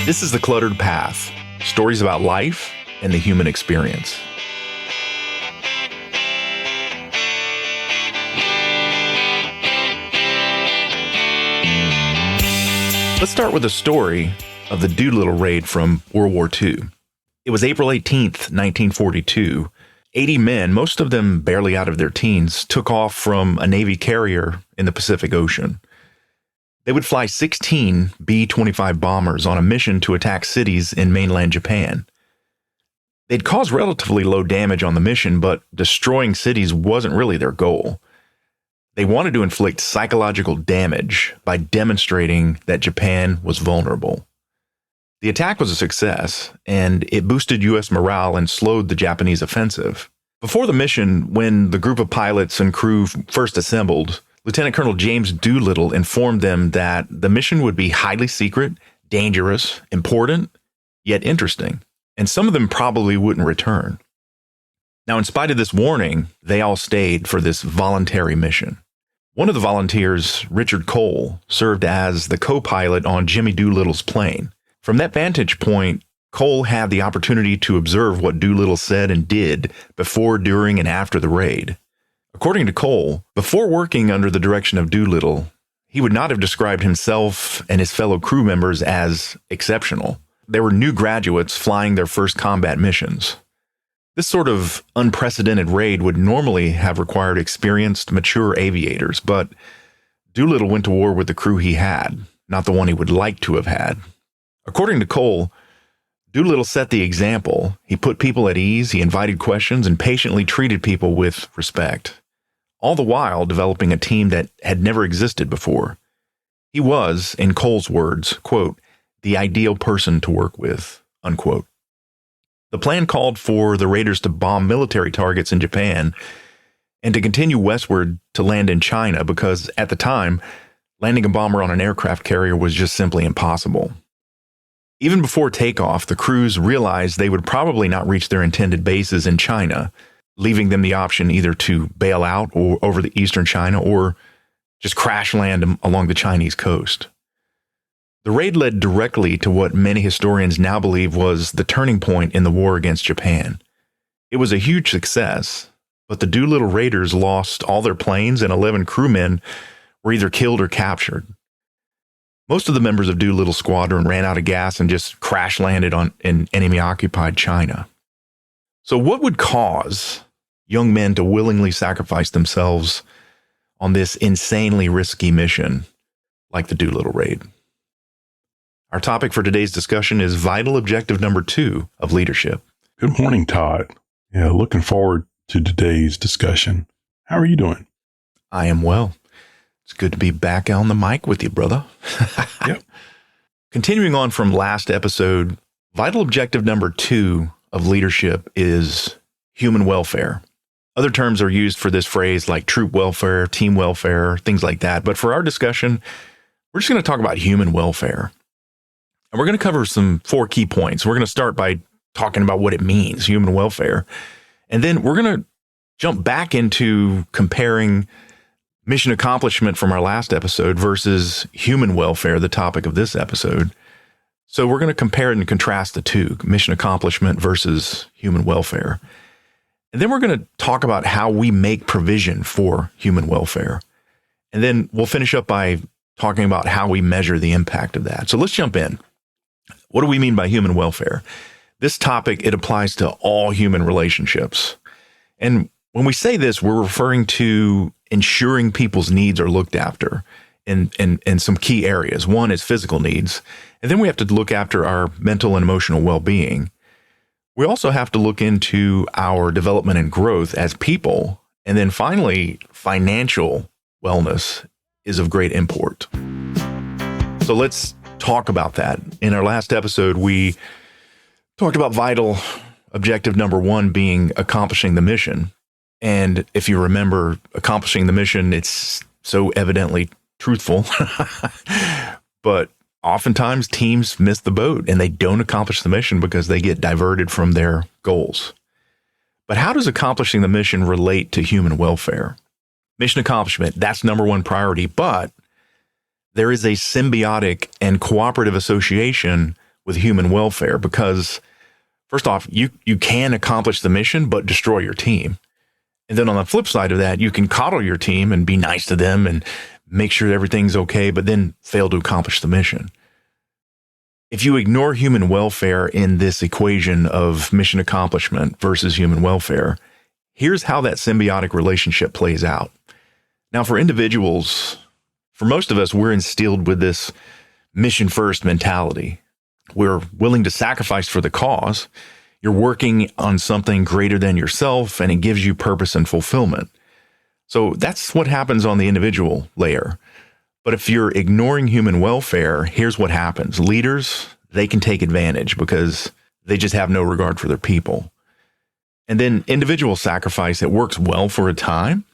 This is The Cluttered Path, stories about life and the human experience. Let's start with a story of the Doolittle raid from World War II. It was April 18th, 1942. 80 men, most of them barely out of their teens, took off from a Navy carrier in the Pacific Ocean. They would fly 16 B-25 bombers on a mission to attack cities in mainland Japan. They'd cause relatively low damage on the mission, but destroying cities wasn't really their goal. They wanted to inflict psychological damage by demonstrating that Japan was vulnerable. The attack was a success, and it boosted U.S. morale and slowed the Japanese offensive. Before the mission, when the group of pilots and crew first assembled, Lieutenant Colonel James Doolittle informed them that the mission would be highly secret, dangerous, important, yet interesting, and some of them probably wouldn't return. Now, in spite of this warning, they all stayed for this voluntary mission. One of the volunteers, Richard Cole, served as the co-pilot on Jimmy Doolittle's plane. From that vantage point, Cole had the opportunity to observe what Doolittle said and did before, during, and after the raid. According to Cole, before working under the direction of Doolittle, he would not have described himself and his fellow crew members as exceptional. They were new graduates flying their first combat missions. This sort of unprecedented raid would normally have required experienced, mature aviators, but Doolittle went to war with the crew he had, not the one he would like to have had. According to Cole, Doolittle set the example. He put people at ease, he invited questions, and patiently treated people with respect, all the while developing a team that had never existed before. He was, in Cole's words, quote, the ideal person to work with, unquote. The plan called for the raiders to bomb military targets in Japan and to continue westward to land in China because, at the time, landing a bomber on an aircraft carrier was just simply impossible. Even before takeoff, the crews realized they would probably not reach their intended bases in China, leaving them the option either to bail out or over the eastern China or just crash land along the Chinese coast. The raid led directly to what many historians now believe was the turning point in the war against Japan. It was a huge success, but the Doolittle raiders lost all their planes and 11 crewmen were either killed or captured. Most of the members of Doolittle's squadron ran out of gas and just crash landed in enemy-occupied China. So what would cause young men to willingly sacrifice themselves on this insanely risky mission like the Doolittle raid? Our topic for today's discussion is vital objective number 2 of leadership. Good morning, Todd. Yeah, looking forward to today's discussion. How are you doing? I am well. It's good to be back on the mic with you, brother. Yep. Continuing on from last episode, vital objective number 2 of leadership is human welfare. Other terms are used for this phrase like troop welfare, team welfare, things like that. But for our discussion, we're just going to talk about human welfare. And we're going to cover some 4 key points. We're going to start by talking about what it means, human welfare. And then we're going to jump back into comparing mission accomplishment from our last episode versus human welfare, the topic of this episode. So we're going to compare and contrast the two, mission accomplishment versus human welfare. And then we're going to talk about how we make provision for human welfare. And then we'll finish up by talking about how we measure the impact of that. So let's jump in. What do we mean by human welfare? This topic, it applies to all human relationships. And when we say this, we're referring to ensuring people's needs are looked after in some key areas. One is physical needs. And then we have to look after our mental and emotional well-being. We also have to look into our development and growth as people. And then finally, financial wellness is of great import. So let's talk about that. In our last episode, we talked about vital objective number 1 being accomplishing the mission. And if you remember, accomplishing the mission, it's so evidently truthful. But oftentimes teams miss the boat and they don't accomplish the mission because they get diverted from their goals. But how does accomplishing the mission relate to human welfare? Mission accomplishment, that's number 1 priority, but there is a symbiotic and cooperative association with human welfare because, first off, you can accomplish the mission, but destroy your team. And then on the flip side of that, you can coddle your team and be nice to them and make sure everything's okay, but then fail to accomplish the mission. If you ignore human welfare in this equation of mission accomplishment versus human welfare, here's how that symbiotic relationship plays out. Now, for individuals, for most of us, we're instilled with this mission first mentality. We're willing to sacrifice for the cause. You're working on something greater than yourself, and it gives you purpose and fulfillment. So that's what happens on the individual layer. But if you're ignoring human welfare, here's what happens. Leaders, they can take advantage because they just have no regard for their people. And then individual sacrifice, it works well for a time,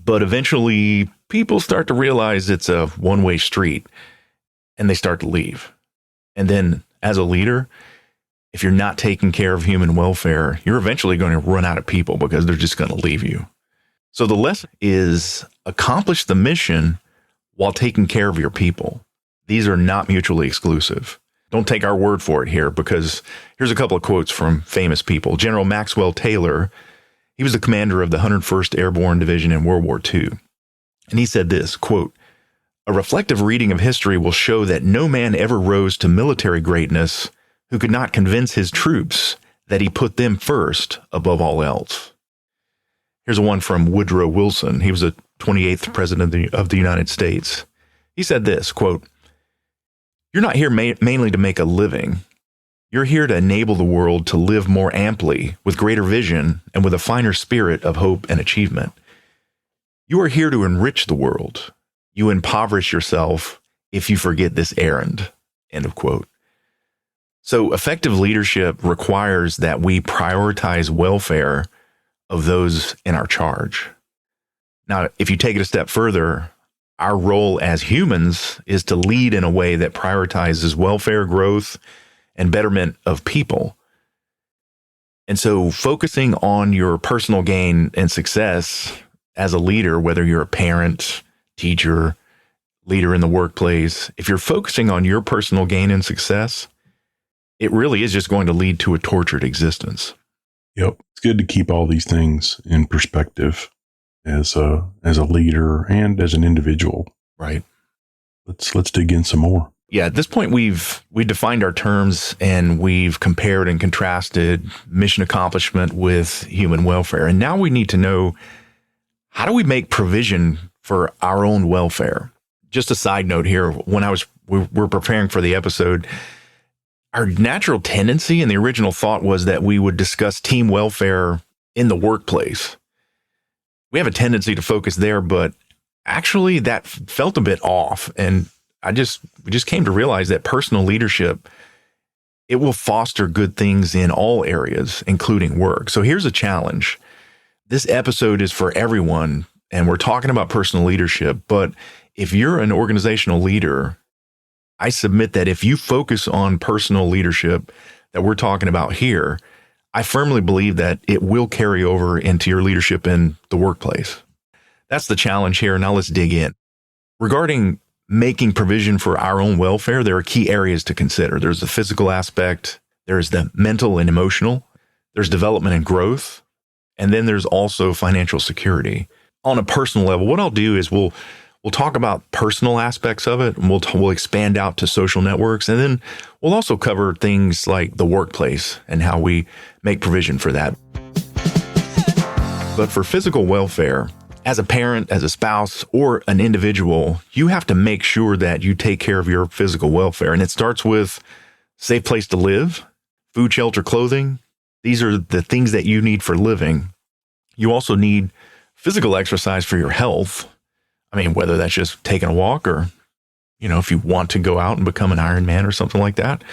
but eventually people start to realize it's a one-way street and they start to leave. And then as a leader, if you're not taking care of human welfare, you're eventually going to run out of people because they're just going to leave you. So the lesson is accomplish the mission while taking care of your people. These are not mutually exclusive. Don't take our word for it here, because here's a couple of quotes from famous people. General Maxwell Taylor, he was the commander of the 101st Airborne Division in World War II. And he said this, quote, "A reflective reading of history will show that no man ever rose to military greatness who could not convince his troops that he put them first above all else." Here's one from Woodrow Wilson. He was the 28th president of the United States. He said this, quote, "You're not here mainly to make a living. You're here to enable the world to live more amply, with greater vision, and with a finer spirit of hope and achievement. You are here to enrich the world. You impoverish yourself if you forget this errand." End of quote. So effective leadership requires that we prioritize welfare of those in our charge. Now, if you take it a step further, our role as humans is to lead in a way that prioritizes welfare, growth, and betterment of people. And so focusing on your personal gain and success as a leader, whether you're a parent, teacher, leader in the workplace, if you're focusing on your personal gain and success, it really is just going to lead to a tortured existence. Yep. It's good to keep all these things in perspective as a leader and as an individual. Right. Let's dig in some more. Yeah, at this point we've defined our terms and we've compared and contrasted mission accomplishment with human welfare. And now we need to know, how do we make provision for our own welfare? Just a side note here, when we're preparing for the episode, our natural tendency and the original thought was that we would discuss team welfare in the workplace. We have a tendency to focus there, but actually that felt a bit off. And we just came to realize that personal leadership, it will foster good things in all areas, including work. So here's a challenge. This episode is for everyone, and we're talking about personal leadership, but if you're an organizational leader, I submit that if you focus on personal leadership that we're talking about here, I firmly believe that it will carry over into your leadership in the workplace. That's the challenge here. Now let's dig in. Regarding making provision for our own welfare, there are key areas to consider. There's the physical aspect, there's the mental and emotional, there's development and growth, and then there's also financial security. On a personal level, what I'll do is we'll talk about personal aspects of it, and we'll expand out to social networks, and then we'll also cover things like the workplace and how we make provision for that. But for physical welfare, as a parent, as a spouse, or an individual, you have to make sure that you take care of your physical welfare. And it starts with safe place to live, food, shelter, clothing. These are the things that you need for living. You also need physical exercise for your health. I mean, whether that's just taking a walk or, if you want to go out and become an Ironman or something like that,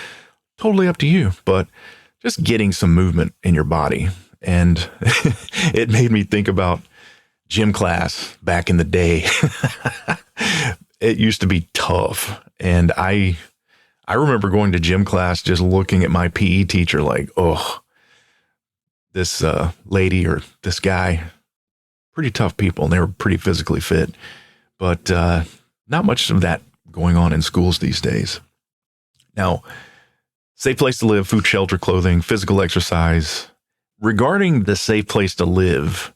totally up to you. But just getting some movement in your body. And it made me think about gym class back in the day. It used to be tough. And I remember going to gym class just looking at my PE teacher like, oh, this lady or this guy, pretty tough people. And they were pretty physically fit. But not much of that going on in schools these days. Now, Safe place to live, food, shelter, clothing, physical exercise. Regarding the safe place to live,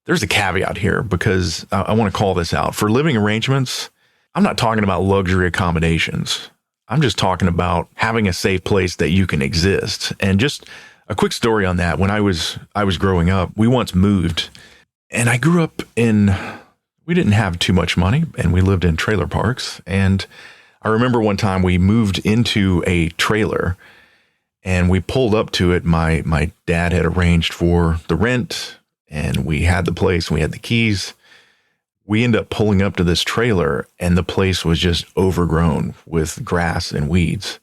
there's a caveat here because I want to call this out. For living arrangements, I'm not talking about luxury accommodations. I'm just talking about having a safe place that you can exist. And just a quick story on that. When I was growing up, we once moved, and I grew up we didn't have too much money, and we lived in trailer parks. And I remember one time we moved into a trailer, and we pulled up to it. My dad had arranged for the rent, and we had the place, we had the keys. We ended up pulling up to this trailer, and the place was just overgrown with grass and weeds.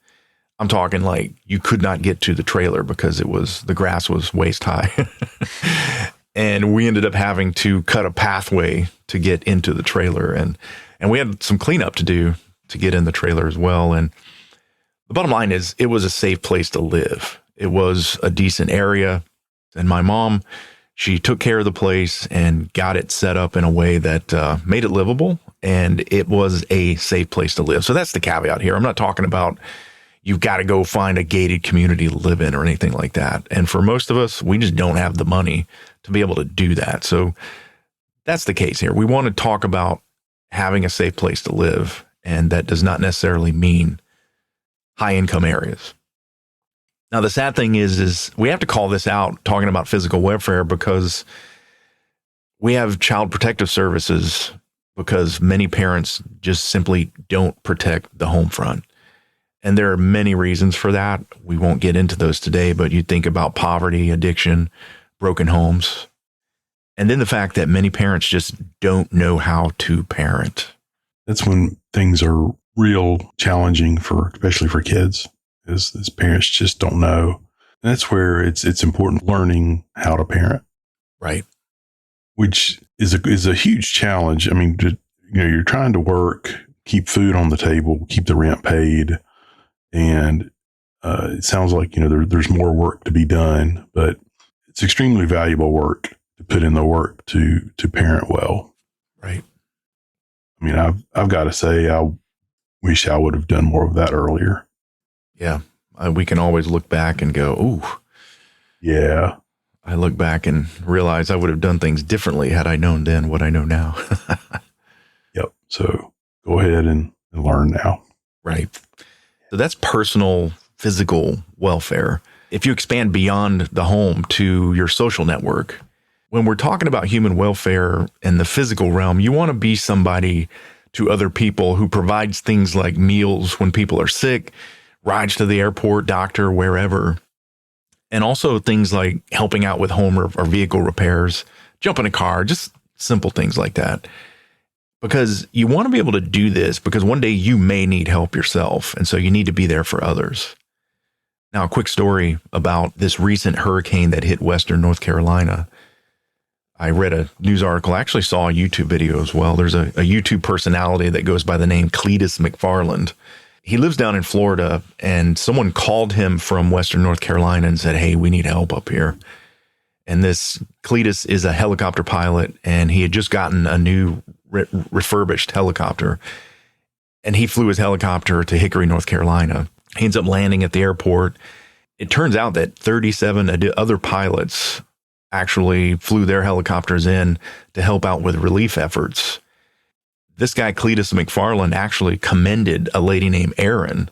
I'm talking like you could not get to the trailer because the grass was waist high. And we ended up having to cut a pathway to get into the trailer. And we had some cleanup to do to get in the trailer as well. And the bottom line is it was a safe place to live. It was a decent area. And my mom, she took care of the place and got it set up in a way that made it livable. And it was a safe place to live. So that's the caveat here. I'm not talking about you've got to go find a gated community to live in or anything like that. And for most of us, we just don't have the money to be able to do that. So that's the case here. We want to talk about having a safe place to live. And that does not necessarily mean high income areas. Now, the sad thing is we have to call this out talking about physical welfare because we have child protective services because many parents just simply don't protect the home front. And there are many reasons for that. We won't get into those today, but you think about poverty, addiction, broken homes, and then the fact that many parents just don't know how to parent. That's when things are real challenging especially for kids, as parents just don't know. And that's where it's important learning how to parent. Right. Which is a huge challenge. I mean, you're trying to work, keep food on the table, keep the rent paid. And it sounds like, there's more work to be done, but it's extremely valuable work to put in the work to parent well. Right. I mean, I've got to say, I wish I would have done more of that earlier. Yeah. We can always look back and go, ooh. Yeah. I look back and realize I would have done things differently had I known then what I know now. Yep. So go ahead and learn now. Right. So that's personal physical welfare. If you expand beyond the home to your social network, when we're talking about human welfare in the physical realm, you want to be somebody to other people who provides things like meals when people are sick, rides to the airport, doctor, wherever. And also things like helping out with home or vehicle repairs, jump in a car, just simple things like that. Because you want to be able to do this because one day you may need help yourself. And so you need to be there for others. Now, a quick story about this recent hurricane that hit Western North Carolina. I read a news article, actually saw a YouTube video as well. There's a YouTube personality that goes by the name Cletus McFarland. He lives down in Florida, and someone called him from Western North Carolina and said, hey, we need help up here. And this Cletus is a helicopter pilot, and he had just gotten a new refurbished helicopter. And he flew his helicopter to Hickory, North Carolina. He ends up landing at the airport. It turns out that 37 other pilots actually flew their helicopters in to help out with relief efforts. This guy, Cletus McFarland, actually commended a lady named Erin,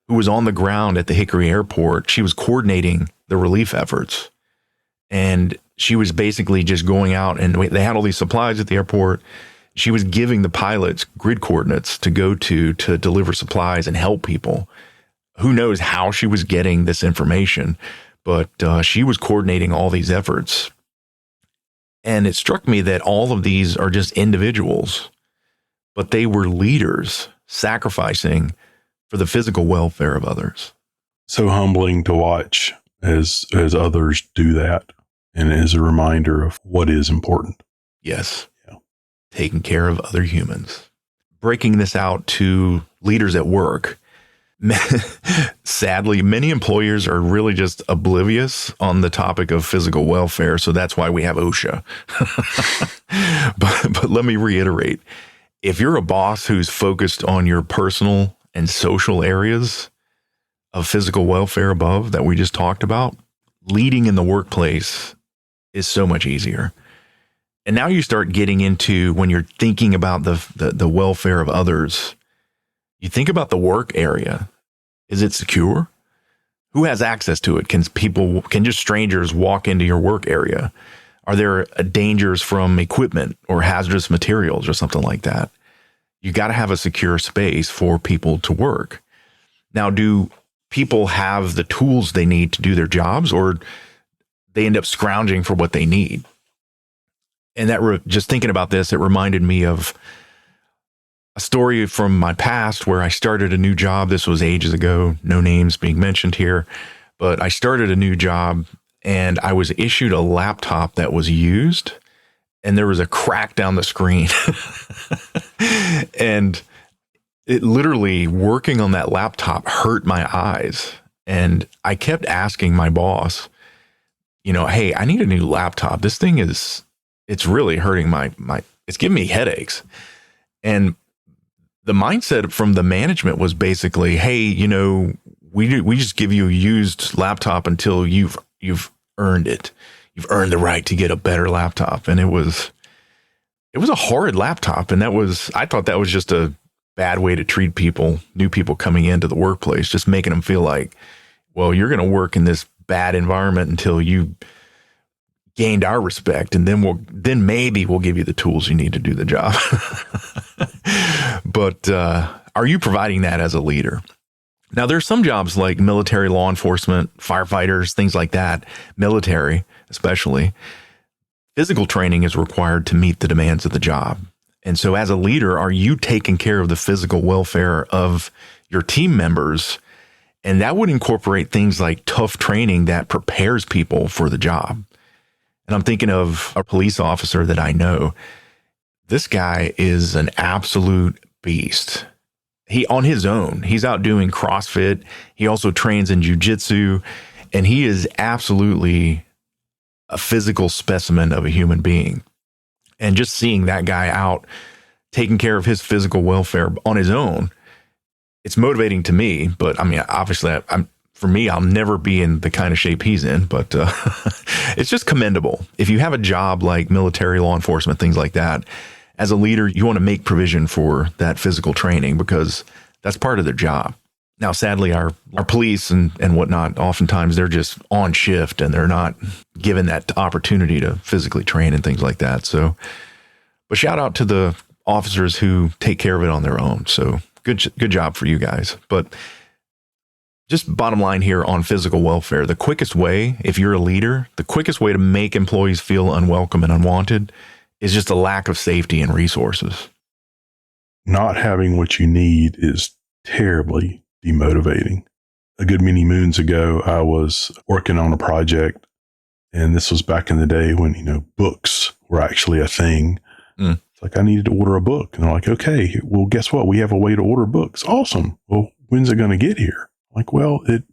who was on the ground at the Hickory airport. She was coordinating the relief efforts. And she was basically just going out, and they had all these supplies at the airport. She was giving the pilots grid coordinates to go to deliver supplies and help people. Who knows how she was getting this information, but she was coordinating all these efforts. And it struck me that all of these are just individuals, but they were leaders sacrificing for the physical welfare of others. So humbling to watch as others do that, and as a reminder of what is important. Yes. Yeah. Taking care of other humans. Breaking this out to leaders at work. Sadly, many employers are really just oblivious on the topic of physical welfare. So that's why we have OSHA. But let me reiterate. If you're a boss who's focused on your personal and social areas of physical welfare above that we just talked about, leading in the workplace is so much easier. And now you start getting into, when you're thinking about the welfare of others, you think about the work area. Is it secure? Who has access to it? Can just strangers walk into your work area? Are there dangers from equipment or hazardous materials or something like that? You got to have a secure space for people to work. Now, do people have the tools they need to do their jobs, or they end up scrounging for what they need? And just thinking about this, it reminded me of a story from my past where I started a new job. This was ages ago, no names being mentioned here, but I started a new job and I was issued a laptop that was used, and there was a crack down the screen. And it literally, working on that laptop hurt my eyes. And I kept asking my boss, hey, I need a new laptop. This thing it's really hurting it's giving me headaches. And the mindset from the management was basically, hey, we just give you a used laptop until you've earned it. You've earned the right to get a better laptop. And it was a horrid laptop. And I thought that was just a bad way to treat people, new people coming into the workplace, just making them feel like, well, you're going to work in this bad environment until you gained our respect, and then maybe we'll give you the tools you need to do the job. But are you providing that as a leader? Now, there's some jobs like military, law enforcement, firefighters, things like that, military especially. Physical training is required to meet the demands of the job. And so as a leader, are you taking care of the physical welfare of your team members? And that would incorporate things like tough training that prepares people for the job. And I'm thinking of a police officer that I know. This guy is an absolute beast. On his own, he's out doing CrossFit. He also trains in jiu-jitsu, and he is absolutely a physical specimen of a human being. And just seeing that guy out taking care of his physical welfare on his own, it's motivating to me. But I mean, obviously, for me, I'll never be in the kind of shape he's in, but it's just commendable. If you have a job like military, law enforcement, things like that, as a leader, you want to make provision for that physical training because that's part of their job. Now, sadly, our police and whatnot, oftentimes they're just on shift and they're not given that opportunity to physically train and things like that. So, but shout out to the officers who take care of it on their own. So good job for you guys. But just bottom line here on physical welfare, the quickest way, if you're a leader, the quickest way to make employees feel unwelcome and unwanted is just a lack of safety and resources. Not having what you need is terribly demotivating. A good many moons ago, I was working on a project, and this was back in the day when, books were actually a thing. It's like I needed to order a book. And they're like, okay, well, guess what? We have a way to order books. Awesome. Well, when's it going to get here? Like, well, it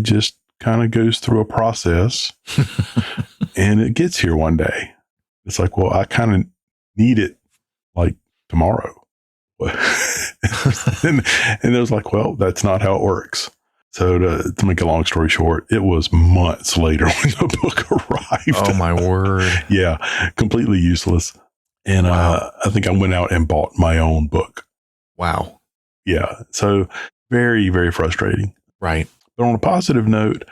just kind of goes through a process and it gets here one day. It's like, well, I kind of need it like tomorrow. and it was like, well, that's not how it works. So to make a long story short, it was months later when the book arrived. Oh my word. Yeah. Completely useless. And wow. I think I went out and bought my own book. Wow. Yeah. So very, very frustrating. Right. But on a positive note,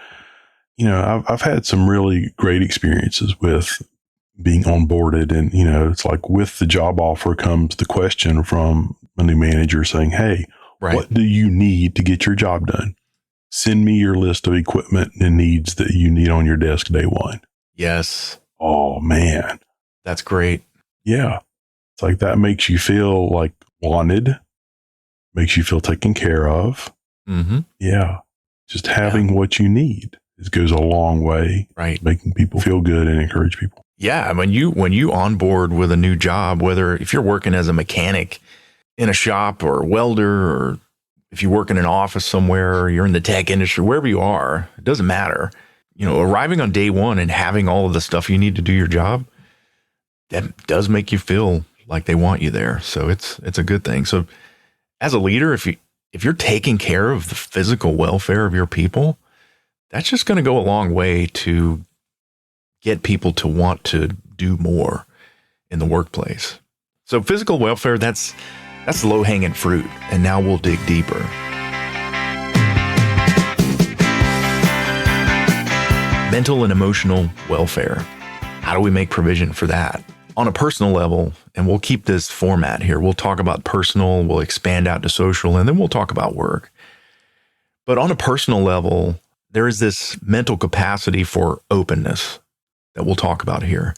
I've had some really great experiences with being onboarded. And, it's like with the job offer comes the question from a new manager saying, hey, right. What do you need to get your job done? Send me your list of equipment and needs that you need on your desk day one. Yes. Oh, man. That's great. Yeah. It's like that makes you feel like wanted, makes you feel taken care of. Mm-hmm. Yeah. Just having what you need. It goes a long way. Right. Making people feel good and encourage people. Yeah. When you onboard with a new job, whether if you're working as a mechanic in a shop or a welder, or if you work in an office somewhere, or you're in the tech industry, wherever you are, it doesn't matter. Arriving on day one and having all of the stuff you need to do your job, that does make you feel like they want you there. So it's a good thing. So as a leader, if you're taking care of the physical welfare of your people, that's just going to go a long way to get people to want to do more in the workplace. So physical welfare, that's low-hanging fruit. And now we'll dig deeper. Mental and emotional welfare. How do we make provision for that? On a personal level, and we'll keep this format here. We'll talk about personal, we'll expand out to social, and then we'll talk about work. But on a personal level, there is this mental capacity for openness that we'll talk about here.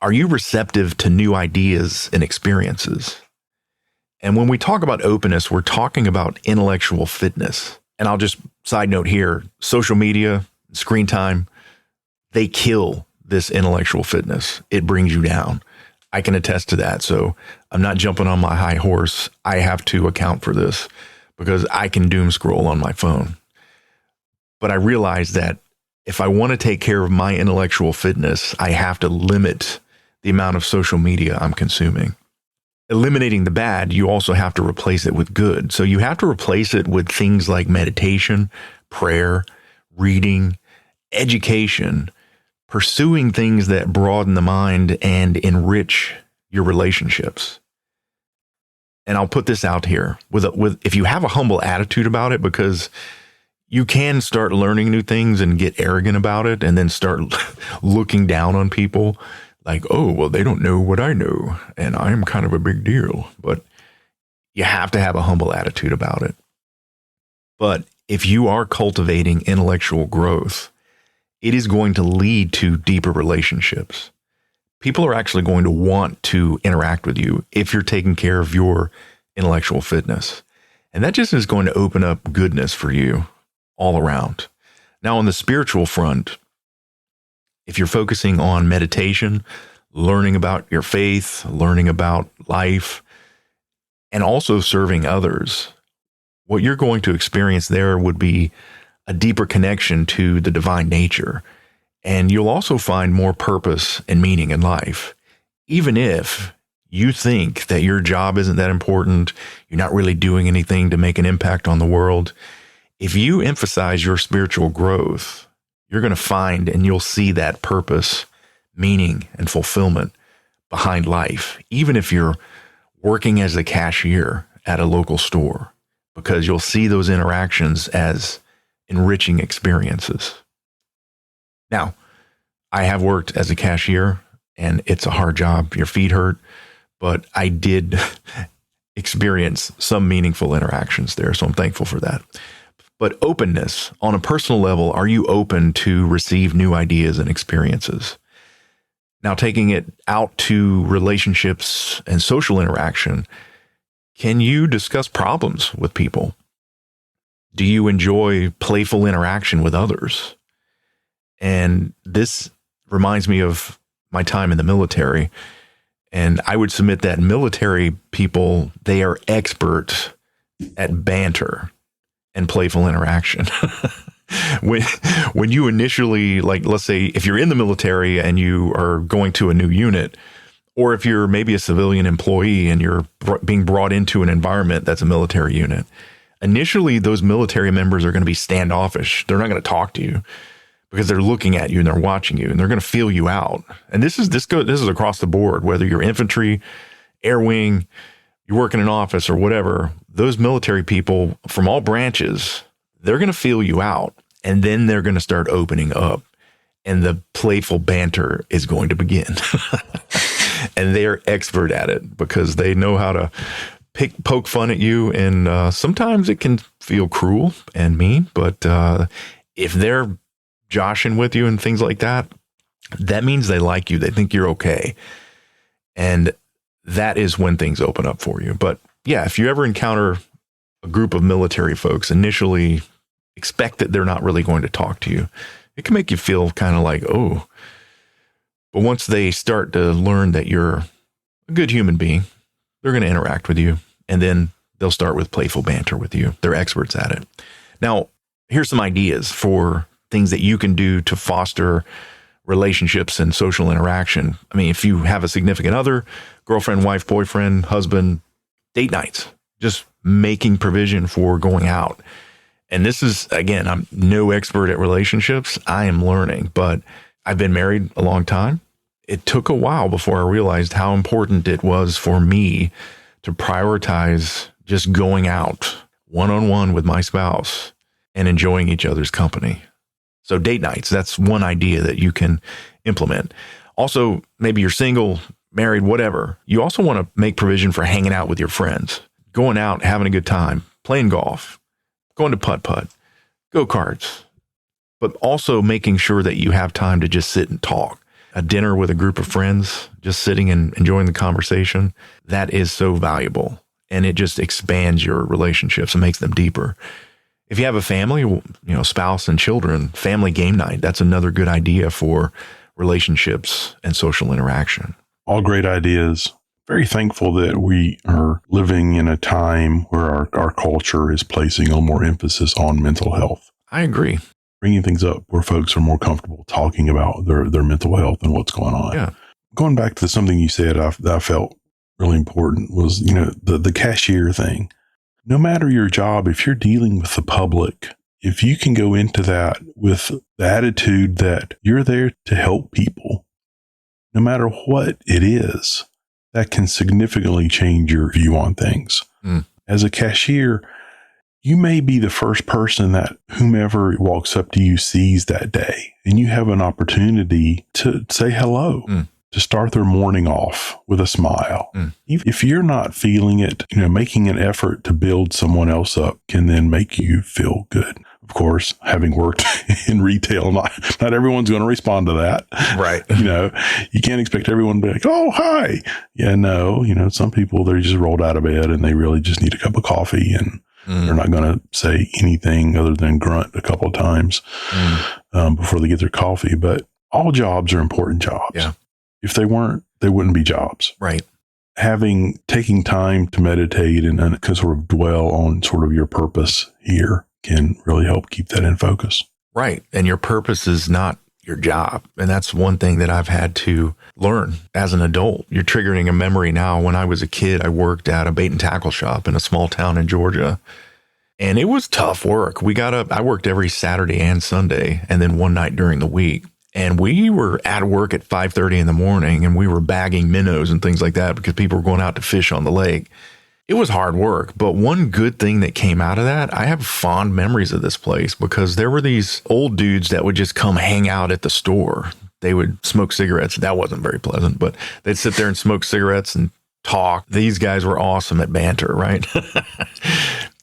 Are you receptive to new ideas and experiences? And when we talk about openness, we're talking about intellectual fitness. And I'll just side note here, social media, screen time, they kill this intellectual fitness. It brings you down. I can attest to that. So I'm not jumping on my high horse. I have to account for this because I can doom scroll on my phone. But I realize that if I want to take care of my intellectual fitness, I have to limit the amount of social media I'm consuming. Eliminating the bad, you also have to replace it with good. So you have to replace it with things like meditation, prayer, reading, education, pursuing things that broaden the mind and enrich your relationships. And I'll put this out here with if you have a humble attitude about it, because you can start learning new things and get arrogant about it and then start looking down on people like, oh, well, they don't know what I know and I'm kind of a big deal. But you have to have a humble attitude about it. But if you are cultivating intellectual growth, it is going to lead to deeper relationships. People are actually going to want to interact with you if you're taking care of your intellectual fitness. And that just is going to open up goodness for you all around. Now, on the spiritual front, if you're focusing on meditation, learning about your faith, learning about life, and also serving others, what you're going to experience there would be a deeper connection to the divine nature. And you'll also find more purpose and meaning in life. Even if you think that your job isn't that important, you're not really doing anything to make an impact on the world, if you emphasize your spiritual growth, you're going to find and you'll see that purpose, meaning, and fulfillment behind life, even if you're working as a cashier at a local store, because you'll see those interactions as enriching experiences. Now, I have worked as a cashier and it's a hard job. Your feet hurt, but I did experience some meaningful interactions there. So I'm thankful for that. But openness on a personal level, are you open to receive new ideas and experiences? Now, taking it out to relationships and social interaction, can you discuss problems with people? Do you enjoy playful interaction with others? And this reminds me of my time in the military. And I would submit that military people, they are expert at banter and playful interaction. When you initially, like, let's say if you're in the military and you are going to a new unit, or if you're maybe a civilian employee and you're being brought into an environment that's a military unit, initially those military members are going to be standoffish. They're not going to talk to you because they're looking at you and they're watching you and they're going to feel you out. And this is across the board, whether you're infantry, air wing, you work in an office or whatever. Those military people from all branches, they're going to feel you out, and then they're going to start opening up, and the playful banter is going to begin. And they're expert at it because they know how to poke fun at you. And sometimes it can feel cruel and mean, but if they're joshing with you and things like that, that means they like you. They think you're okay. And that is when things open up for you. But yeah, if you ever encounter a group of military folks, initially expect that they're not really going to talk to you. It can make you feel kind of like, oh, but once they start to learn that you're a good human being, they're going to interact with you. And then they'll start with playful banter with you. They're experts at it. Now, here's some ideas for things that you can do to foster relationships and social interaction. I mean, if you have a significant other, girlfriend, wife, boyfriend, husband, date nights, just making provision for going out. And this is, again, I'm no expert at relationships. I am learning, but I've been married a long time. It took a while before I realized how important it was for me to prioritize just going out one-on-one with my spouse and enjoying each other's company. So date nights, that's one idea that you can implement. Also, maybe you're single, married, whatever. You also want to make provision for hanging out with your friends, going out, having a good time, playing golf, going to putt-putt, go-karts, but also making sure that you have time to just sit and talk. A dinner with a group of friends, just sitting and enjoying the conversation, that is so valuable. And it just expands your relationships and makes them deeper. If you have a family, spouse and children, family game night, that's another good idea for relationships and social interaction. All great ideas. Very thankful that we are living in a time where our culture is placing a little more emphasis on mental health. I agree. Bringing things up where folks are more comfortable talking about their mental health and what's going on. Yeah. Going back to something you said that I felt really important was, the cashier thing. No matter your job, if you're dealing with the public, if you can go into that with the attitude that you're there to help people, no matter what it is, that can significantly change your view on things. As a cashier, you may be the first person that whomever walks up to you sees that day, and you have an opportunity to say hello, to start their morning off with a smile. If you're not feeling it, making an effort to build someone else up can then make you feel good. Of course, having worked in retail, not everyone's going to respond to that. Right. You can't expect everyone to be like, oh, hi. Yeah, no, some people, they're just rolled out of bed and they really just need a cup of coffee, and they're not going to say anything other than grunt a couple of times before they get their coffee. But all jobs are important jobs. Yeah. If they weren't, they wouldn't be jobs. Right. Taking time to meditate and sort of dwell on sort of your purpose here can really help keep that in focus. Right. And your purpose is not your job. And that's one thing that I've had to learn as an adult. You're triggering a memory now. When I was a kid, I worked at a bait and tackle shop in a small town in Georgia. And it was tough work. I worked every Saturday and Sunday, and then one night during the week. And we were at work at 5:30 in the morning, and we were bagging minnows and things like that because people were going out to fish on the lake. It was hard work, but one good thing that came out of that, I have fond memories of this place because there were these old dudes that would just come hang out at the store. They would smoke cigarettes. That wasn't very pleasant, but they'd sit there and smoke cigarettes and talk. These guys were awesome at banter, right?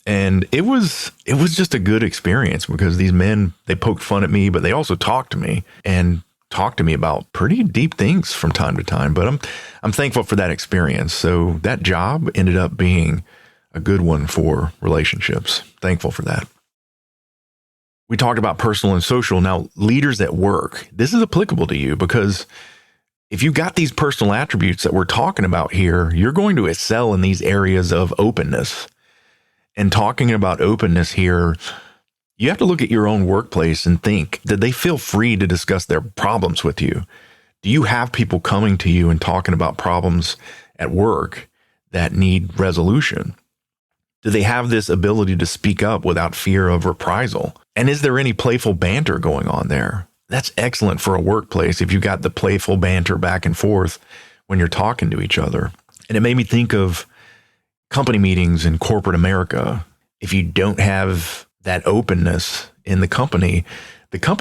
And it was just a good experience because these men, they poked fun at me, but they also talked to me and talked to me about pretty deep things from time to time. But I'm thankful for that experience. So that job ended up being a good one for relationships. Thankful for that. We talked about personal and social. Now, leaders at work, this is applicable to you because if you've got these personal attributes that we're talking about here, you're going to excel in these areas of openness. And talking about openness here, you have to look at your own workplace and think, did they feel free to discuss their problems with you? Do you have people coming to you and talking about problems at work that need resolution? Do they have this ability to speak up without fear of reprisal? And is there any playful banter going on there? That's excellent for a workplace if you got the playful banter back and forth when you're talking to each other. And it made me think of company meetings in corporate America. If you don't have that openness in the company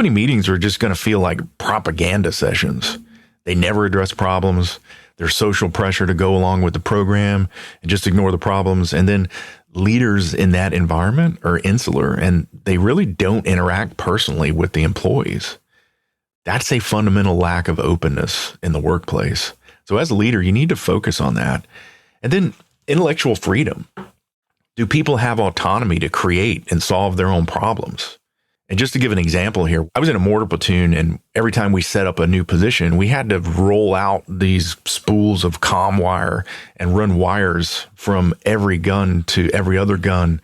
meetings are just going to feel like propaganda sessions. They never address problems. There's social pressure to go along with the program and just ignore the problems. And then leaders in that environment are insular and they really don't interact personally with the employees. That's a fundamental lack of openness in the workplace. So as a leader, you need to focus on that. And then intellectual freedom. Do people have autonomy to create and solve their own problems? And just to give an example here, I was in a mortar platoon, and every time we set up a new position, we had to roll out these spools of comm wire and run wires from every gun to every other gun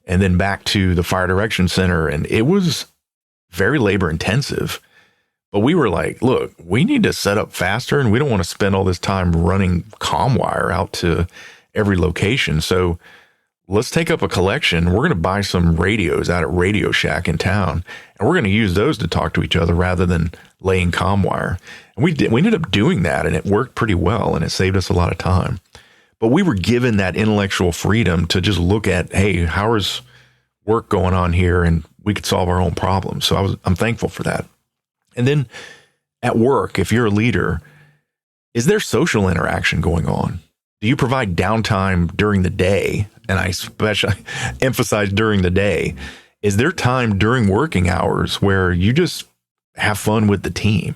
and then back to the fire direction center. And it was very labor intensive. But we were like, look, we need to set up faster, and we don't want to spend all this time running comm wire out to every location. So let's take up a collection. We're going to buy some radios out at Radio Shack in town, and we're going to use those to talk to each other rather than laying comm wire. And we ended up doing that, and it worked pretty well, and it saved us a lot of time. But we were given that intellectual freedom to just look at, hey, how is work going on here? And we could solve our own problems. So I'm thankful for that. And then at work, if you're a leader, is there social interaction going on? Do you provide downtime during the day? And I especially emphasize during the day. Is there time during working hours where you just have fun with the team?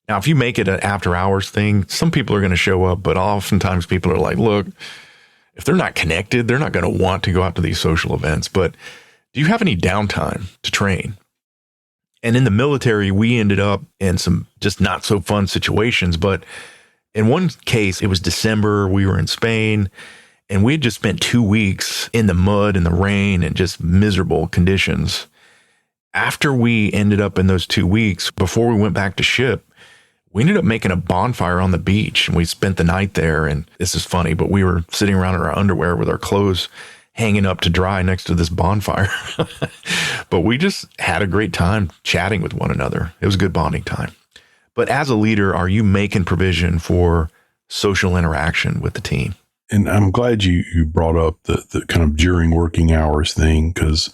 Now, if you make it an after hours thing, some people are going to show up, but oftentimes people are like, look, if they're not connected, they're not going to want to go out to these social events. But do you have any downtime to train? And in the military, we ended up in some just not so fun situations. But in one case, it was December. We were in Spain, and we had just spent 2 weeks in the mud and the rain and just miserable conditions. After we ended up in those 2 weeks, before we went back to ship, we ended up making a bonfire on the beach, and we spent the night there. And this is funny, but we were sitting around in our underwear with our clothes hanging up to dry next to this bonfire. But we just had a great time chatting with one another. It was a good bonding time. But as a leader, are you making provision for social interaction with the team? And I'm glad you brought up the kind of during working hours thing, because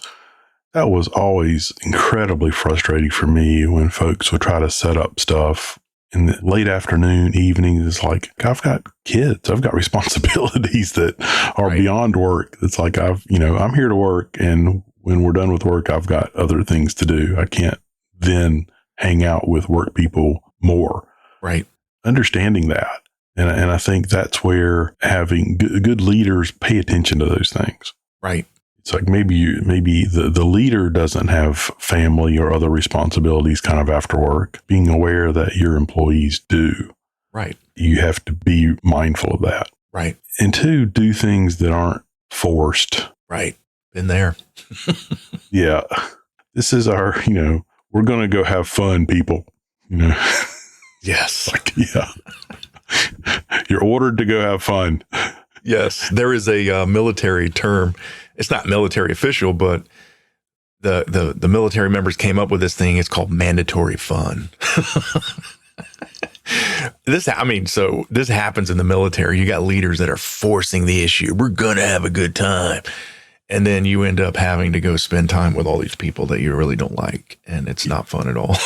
that was always incredibly frustrating for me when folks would try to set up stuff in the late afternoon, evening. It's like, I've got kids, I've got responsibilities that are beyond work. It's like, I'm here to work, and when we're done with work, I've got other things to do. I can't then hang out with work people more. Right. Understanding that. And I think that's where having good leaders pay attention to those things. Right. It's like maybe the leader doesn't have family or other responsibilities kind of after work, being aware that your employees do. Right. You have to be mindful of that. Right. And two, do things that aren't forced. Right. Been there. Yeah. This is our, we're going to go have fun, people. Yes. Like, yeah. You're ordered to go have fun. Yes. There is a military term. It's not military official, but the military members came up with this thing. It's called mandatory fun. This happens in the military. You got leaders that are forcing the issue. We're going to have a good time. And then you end up having to go spend time with all these people that you really don't like. And it's not fun at all.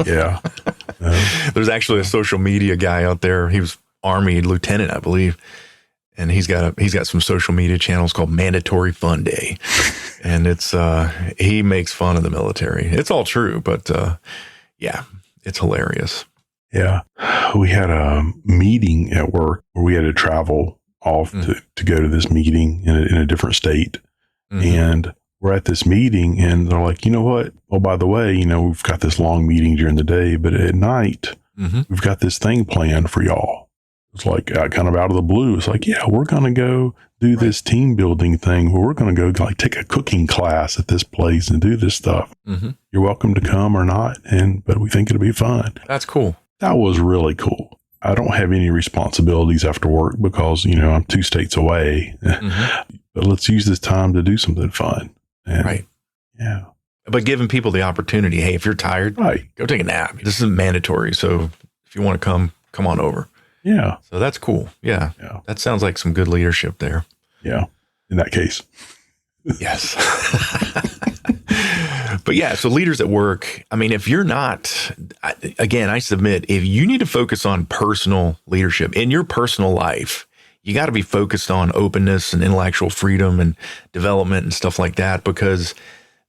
Yeah. There's actually a social media guy out there. He was Army lieutenant, I believe. And he's got some social media channels called Mandatory Fun Day. And it's, he makes fun of the military. It's all true, but, yeah, it's hilarious. Yeah. We had a meeting at work where we had to travel off to go to this meeting in a different state. Mm-hmm. And we're at this meeting, and they're like, you know what? Oh, by the way, we've got this long meeting during the day, but at night, we've got this thing planned for y'all. It's like kind of out of the blue. It's like, yeah, we're going to go do this team building thing where we're going to go like take a cooking class at this place and do this stuff. Mm-hmm. You're welcome to come or not. But we think it'll be fun. That's cool. That was really cool. I don't have any responsibilities after work because, I'm 2 states away, but let's use this time to do something fun. And, yeah. But giving people the opportunity, hey, if you're tired, go take a nap. This isn't mandatory. So if you want to come on over. Yeah. So that's cool. Yeah. That sounds like some good leadership there. Yeah. In that case. Yes. But yeah, so leaders at work, if you're not, again, I submit, if you need to focus on personal leadership in your personal life, you got to be focused on openness and intellectual freedom and development and stuff like that, because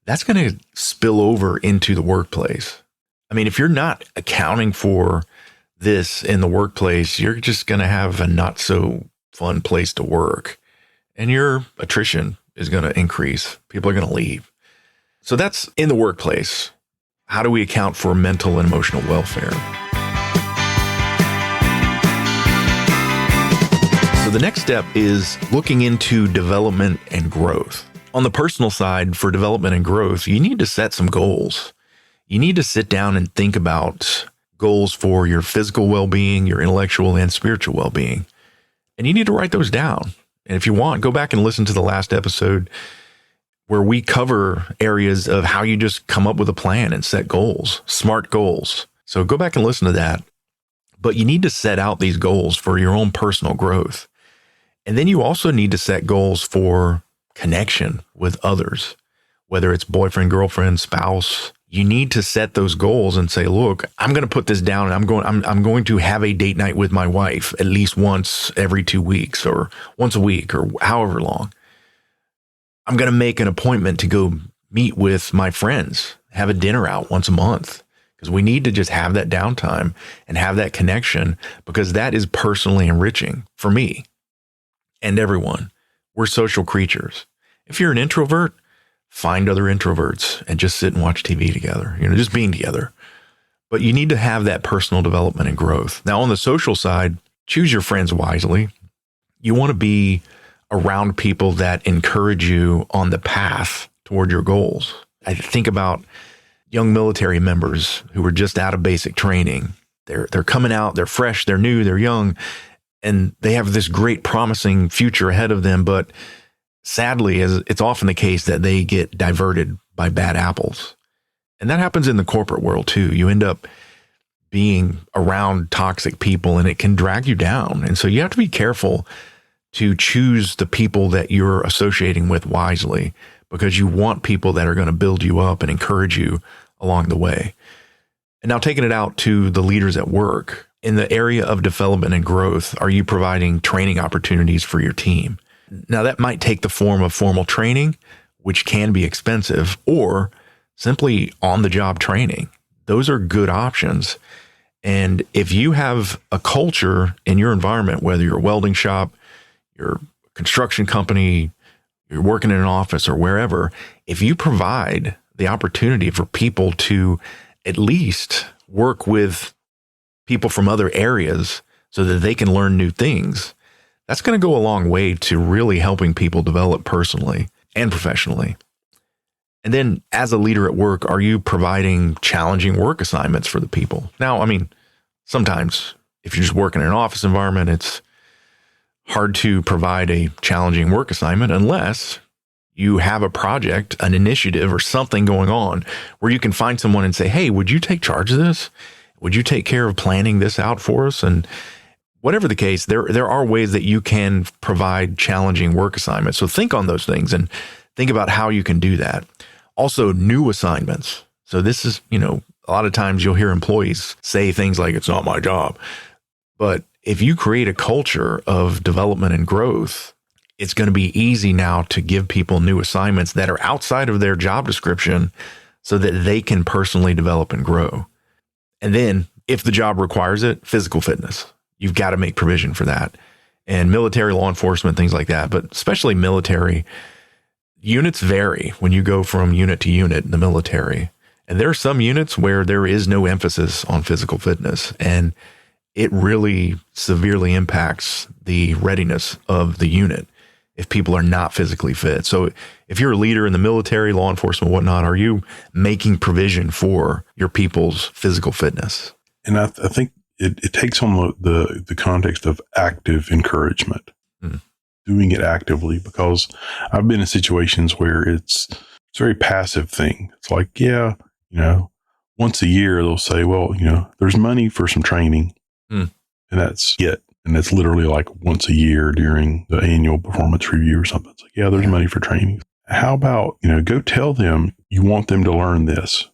that's going to spill over into the workplace. If you're not accounting for this in the workplace, you're just going to have a not so fun place to work, and your attrition is going to increase. People are going to leave. So that's in the workplace. How do we account for mental and emotional welfare? So the next step is looking into development and growth. On the personal side, for development and growth, you need to set some goals. You need to sit down and think about goals for your physical well-being, your intellectual and spiritual well-being. And you need to write those down And if you want, go back and listen to the last episode where we cover areas of how you just come up with a plan and set goals, smart goals. So go back and listen to that. But you need to set out these goals for your own personal growth. And then you also need to set goals for connection with others, whether it's boyfriend, girlfriend, spouse. You need to set those goals and say, look, I'm going to put this down, and I'm going to have a date night with my wife at least once every 2 weeks or once a week or however long. I'm going to make an appointment to go meet with my friends, have a dinner out once a month, because we need to just have that downtime and have that connection, because that is personally enriching for me and everyone. We're social creatures. If you're an introvert, find other introverts and just sit and watch TV together, just being together. But you need to have that personal development and growth. Now, on the social side, choose your friends wisely. You want to be around people that encourage you on the path toward your goals. I think about young military members who are just out of basic training. They're coming out, they're fresh, they're new, they're young, and they have this great promising future ahead of them. But sadly, as it's often the case, that they get diverted by bad apples. And that happens in the corporate world too. You end up being around toxic people and it can drag you down. And so you have to be careful to choose the people that you're associating with wisely, because you want people that are going to build you up and encourage you along the way. And now taking it out to the leaders at work, in the area of development and growth, are you providing training opportunities for your team? Now that might take the form of formal training, which can be expensive, or simply on-the-job training. Those are good options. And if you have a culture in your environment, whether you're a welding shop, you're a construction company, you're working in an office or wherever, if you provide the opportunity for people to at least work with people from other areas so that they can learn new things, that's going to go a long way to really helping people develop personally and professionally. And then as a leader at work, are you providing challenging work assignments for the people? Now, sometimes if you're just working in an office environment, it's hard to provide a challenging work assignment unless you have a project, an initiative, or something going on where you can find someone and say, hey, would you take charge of this? Would you take care of planning this out for us? And whatever the case, there are ways that you can provide challenging work assignments. So think on those things and think about how you can do that. Also, new assignments. So this is, a lot of times you'll hear employees say things like, it's not my job. But if you create a culture of development and growth, it's going to be easy now to give people new assignments that are outside of their job description so that they can personally develop and grow. And then if the job requires it, physical fitness, you've got to make provision for that. And military, law enforcement, things like that, but especially military, units vary when you go from unit to unit in the military. And there are some units where there is no emphasis on physical fitness, and it really severely impacts the readiness of the unit if people are not physically fit. So if you're a leader in the military, law enforcement, whatnot, are you making provision for your people's physical fitness? And I think it takes on the context of active encouragement, doing it actively, because I've been in situations where it's a very passive thing. It's like, once a year they'll say, well, there's money for some training. And that's it. And it's literally like once a year during the annual performance review or something. It's like, there's money for training. How about, go tell them you want them to learn this,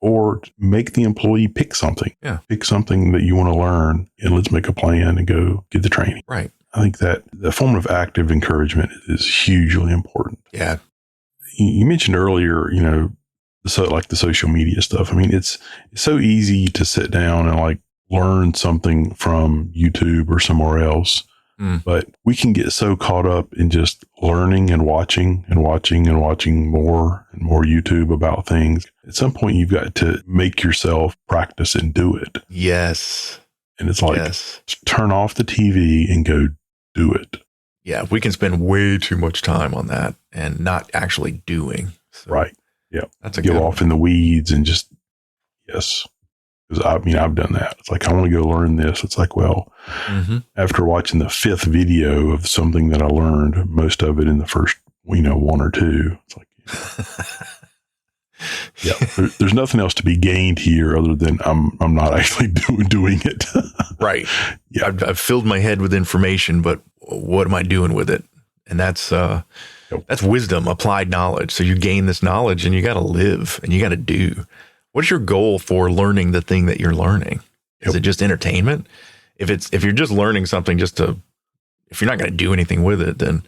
or make the employee pick something. Pick something that you want to learn, and let's make a plan and go get the training. Right. I think that the form of active encouragement is hugely important. Yeah. You mentioned earlier, like the social media stuff. It's so easy to sit down and learn something from YouTube or somewhere else. But we can get so caught up in just learning and watching and watching and watching more and more YouTube about things. At some point, you've got to make yourself practice and do it. Yes. And it's turn off the TV and go do it. Yeah, we can spend way too much time on that and not actually doing. So right. Yeah. That's a Get good off in the weeds and just, yes. Because I've done that. It's like, I want to go learn this. It's like, well, after watching the 5th video of something that I learned, most of it in the first, 1 or 2, it's like, there's nothing else to be gained here other than I'm not actually doing it. Right. Yeah. I've filled my head with information, but what am I doing with it? And that's wisdom, applied knowledge. So you gain this knowledge and you got to live and you got to do. What's your goal for learning the thing that you're learning? Is it just entertainment? If you're just learning something if you're not going to do anything with it, then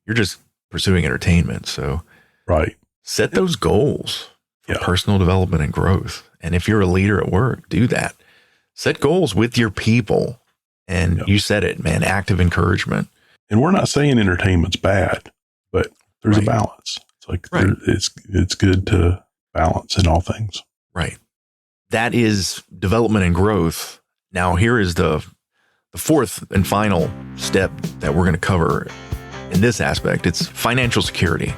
you're just pursuing entertainment. So set those goals for personal development and growth. And if you're a leader at work, do that. Set goals with your people. And you said it, man, active encouragement. And we're not saying entertainment's bad, but there's a balance. It's like it's good to balance in all things. Right. That is development and growth. Now, here is the 4th and final step that we're going to cover in this aspect. It's financial security.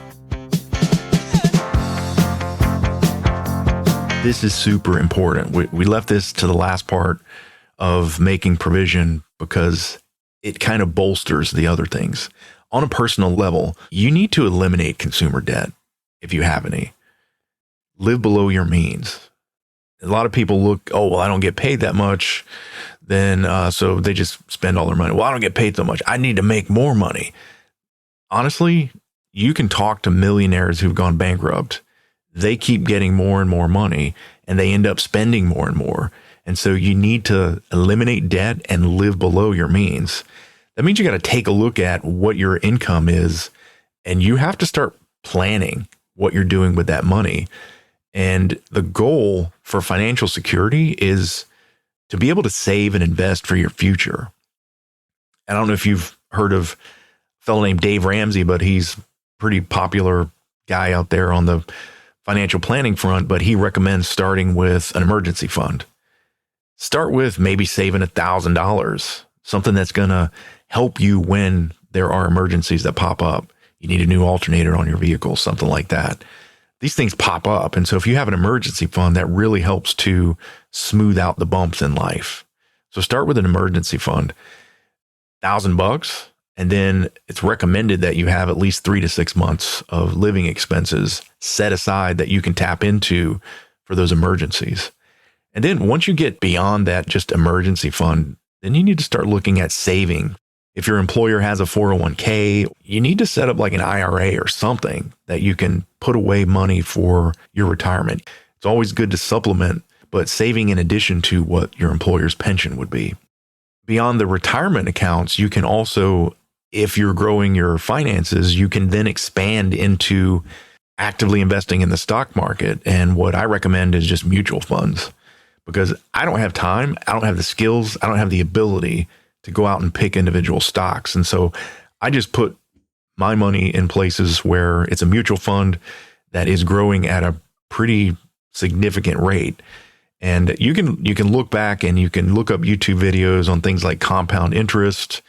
This is super important. We left this to the last part of making provision because it kind of bolsters the other things. On a personal level, you need to eliminate consumer debt if you have any. Live below your means. A lot of people look, I don't get paid that much. Then, so they just spend all their money. Well, I don't get paid so much. I need to make more money. Honestly, you can talk to millionaires who've gone bankrupt. They keep getting more and more money and they end up spending more and more. And so you need to eliminate debt and live below your means. That means you got to take a look at what your income is and you have to start planning what you're doing with that money. And the goal for financial security is to be able to save and invest for your future. I don't know if you've heard of a fellow named Dave Ramsey, but he's a pretty popular guy out there on the financial planning front, but he recommends starting with an emergency fund. Start with maybe saving $1,000, something that's going to help you when there are emergencies that pop up. You need a new alternator on your vehicle, something like that. These things pop up. And so if you have an emergency fund, that really helps to smooth out the bumps in life. So start with an emergency fund, $1,000. And then it's recommended that you have at least 3 to 6 months of living expenses set aside that you can tap into for those emergencies. And then once you get beyond that just emergency fund, then you need to start looking at saving. If your employer has a 401k, you need to set up like an IRA or something that you can put away money for your retirement. It's always good to supplement, but saving in addition to what your employer's pension would be. Beyond the retirement accounts, you can also, if you're growing your finances, you can then expand into actively investing in the stock market. And what I recommend is just mutual funds, because I don't have time, I don't have the skills, I don't have the ability to go out and pick individual stocks. And so I just put my money in places where it's a mutual fund that is growing at a pretty significant rate. And you can look back and you can look up YouTube videos on things like compound interest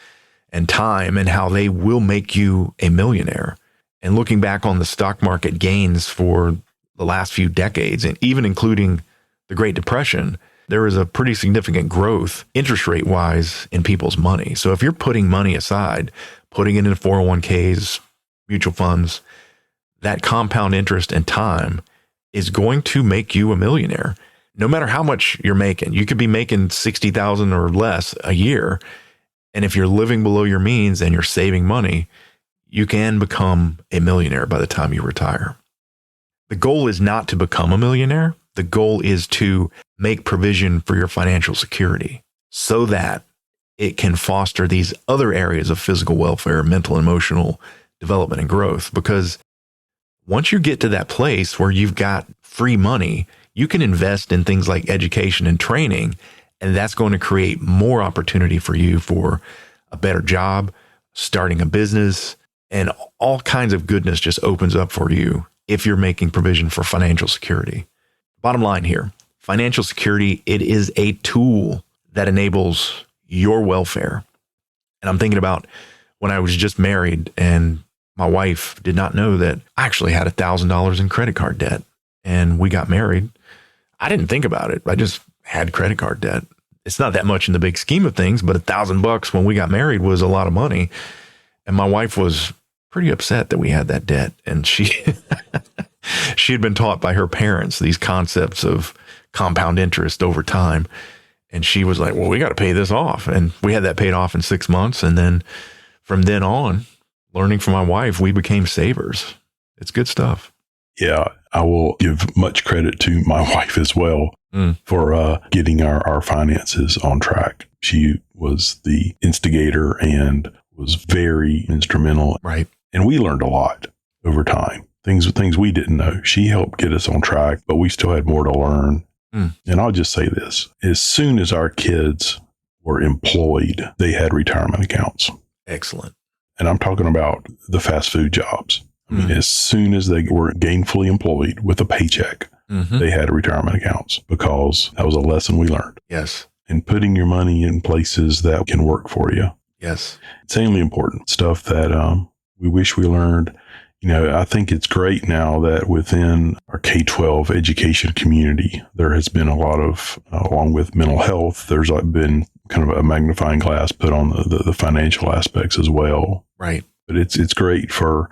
and time and how they will make you a millionaire. And looking back on the stock market gains for the last few decades, and even including the Great Depression, there is a pretty significant growth interest rate wise in people's money. So if you're putting money aside, putting it in 401ks, mutual funds, that compound interest and time is going to make you a millionaire. No matter how much you're making, you could be making $60,000 or less a year. And if you're living below your means and you're saving money, you can become a millionaire by the time you retire. The goal is not to become a millionaire. The goal is to make provision for your financial security so that it can foster these other areas of physical welfare, mental and emotional development and growth. Because once you get to that place where you've got free money, you can invest in things like education and training, and that's going to create more opportunity for you for a better job, starting a business, and all kinds of goodness just opens up for you if you're making provision for financial security. Bottom line here, financial security, it is a tool that enables your welfare. And I'm thinking about when I was just married and my wife did not know that I actually had $1,000 in credit card debt, and we got married. I didn't think about it. I just had credit card debt. It's not that much in the big scheme of things, but $1,000 when we got married was a lot of money. And my wife was pretty upset that we had that debt. And she had been taught by her parents these concepts of compound interest over time. And she was like, well, we got to pay this off. And we had that paid off in 6 months. And then from then on, learning from my wife, we became savers. It's good stuff. Yeah, I will give much credit to my wife as well for getting our finances on track. She was the instigator and was very instrumental. Right. And we learned a lot over time. Things we didn't know. She helped get us on track, but we still had more to learn. And I'll just say this. As soon as our kids were employed, they had retirement accounts. Excellent. And I'm talking about the fast food jobs. I mean, as soon as they were gainfully employed with a paycheck, they had retirement accounts, because that was a lesson we learned. Yes. And putting your money in places that can work for you. Yes. Insanely important stuff that we wish we learned. You know, I think it's great now that within our K-12 education community, there has been a lot of, along with mental health, there's been kind of a magnifying glass put on the financial aspects as well. Right. But it's great for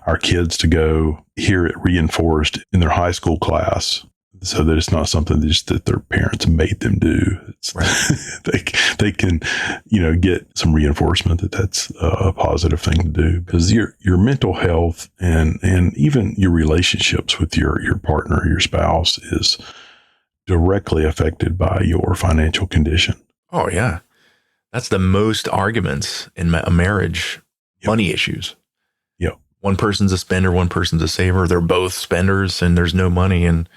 our kids to go hear it reinforced in their high school class, so that it's not something that their parents made them do. It's, right. they can, get some reinforcement that's a positive thing to do, because your mental health and even your relationships with your partner, your spouse, is directly affected by your financial condition. Oh yeah, that's the most arguments in a marriage. Money issues. Yep. One person's a spender, one person's a saver. They're both spenders and there's no money. And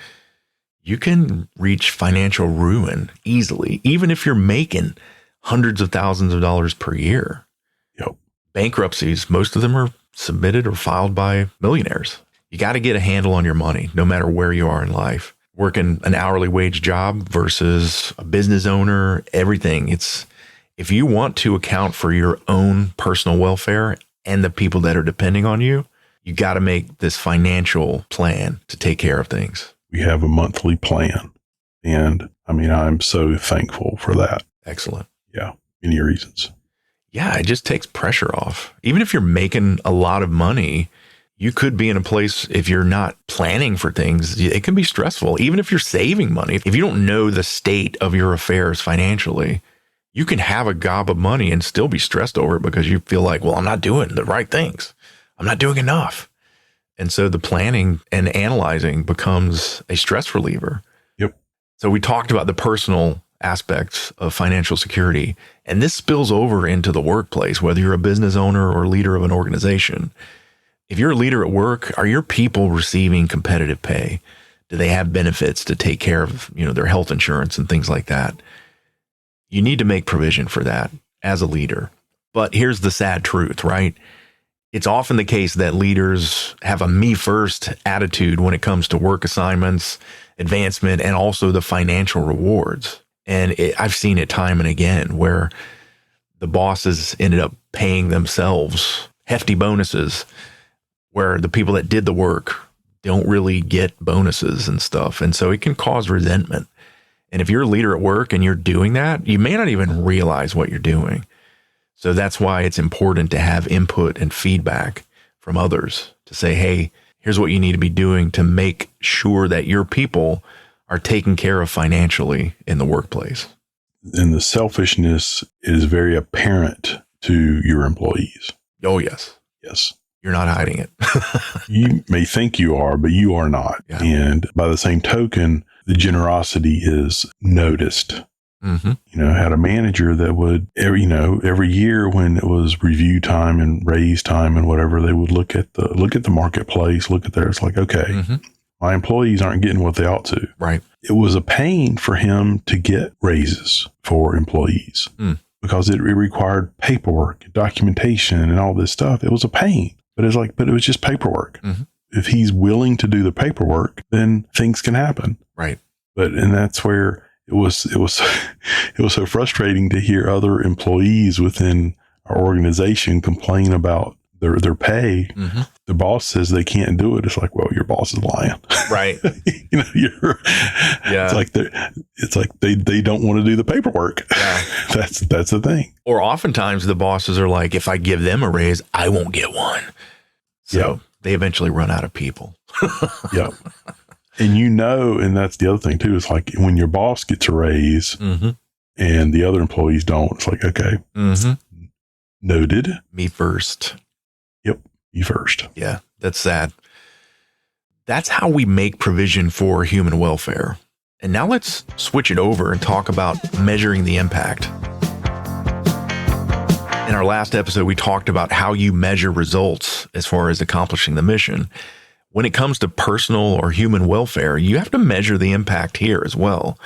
you can reach financial ruin easily, even if you're making hundreds of thousands of dollars per year. Yep. Bankruptcies, most of them are submitted or filed by millionaires. You got to get a handle on your money, no matter where you are in life. Working an hourly wage job versus a business owner, everything. If you want to account for your own personal welfare and the people that are depending on you, you got to make this financial plan to take care of things. We have a monthly plan. And I mean, I'm so thankful for that. Excellent. Yeah. Many reasons. Yeah. It just takes pressure off. Even if you're making a lot of money, you could be in a place, if you're not planning for things, it can be stressful. Even if you're saving money, if you don't know the state of your affairs financially, you can have a gob of money and still be stressed over it because you feel like, well, I'm not doing the right things. I'm not doing enough. And so the planning and analyzing becomes a stress reliever. Yep. So we talked about the personal aspects of financial security, and this spills over into the workplace, whether you're a business owner or leader of an organization. If you're a leader at work, are your people receiving competitive pay? Do they have benefits to take care of, their health insurance and things like that? You need to make provision for that as a leader. But here's the sad truth, right? It's often the case that leaders have a me first attitude when it comes to work assignments, advancement, and also the financial rewards. And I've seen it time and again where the bosses ended up paying themselves hefty bonuses, where the people that did the work don't really get bonuses and stuff. And so it can cause resentment. And if you're a leader at work and you're doing that, you may not even realize what you're doing. So that's why it's important to have input and feedback from others to say, hey, here's what you need to be doing to make sure that your people are taken care of financially in the workplace. And the selfishness is very apparent to your employees. Oh, yes. Yes. You're not hiding it. You may think you are, but you are not. Yeah. And by the same token, the generosity is noticed. Mm-hmm. Had a manager that would, every year when it was review time and raise time and whatever, they would look at the marketplace, look at there. It's like, okay, my employees aren't getting what they ought to. Right. It was a pain for him to get raises for employees because it required paperwork, documentation, and all this stuff. It was a pain, but it was just paperwork. Mm-hmm. If he's willing to do the paperwork, then things can happen. Right. And that's where it was so frustrating to hear other employees within our organization complain about their pay, the boss says they can't do it. It's like, well, your boss is lying. Right. It's like they don't want to do the paperwork. Yeah. That's the thing. Or oftentimes the bosses are like, if I give them a raise, I won't get one. So they eventually run out of people. Yeah. And and that's the other thing too, is like when your boss gets a raise and the other employees don't, it's like, okay, noted. Me first. Yep. You first. Yeah. That's sad. That's how we make provision for human welfare. And now let's switch it over and talk about measuring the impact. In our last episode, we talked about how you measure results as far as accomplishing the mission. When it comes to personal or human welfare, you have to measure the impact here as well.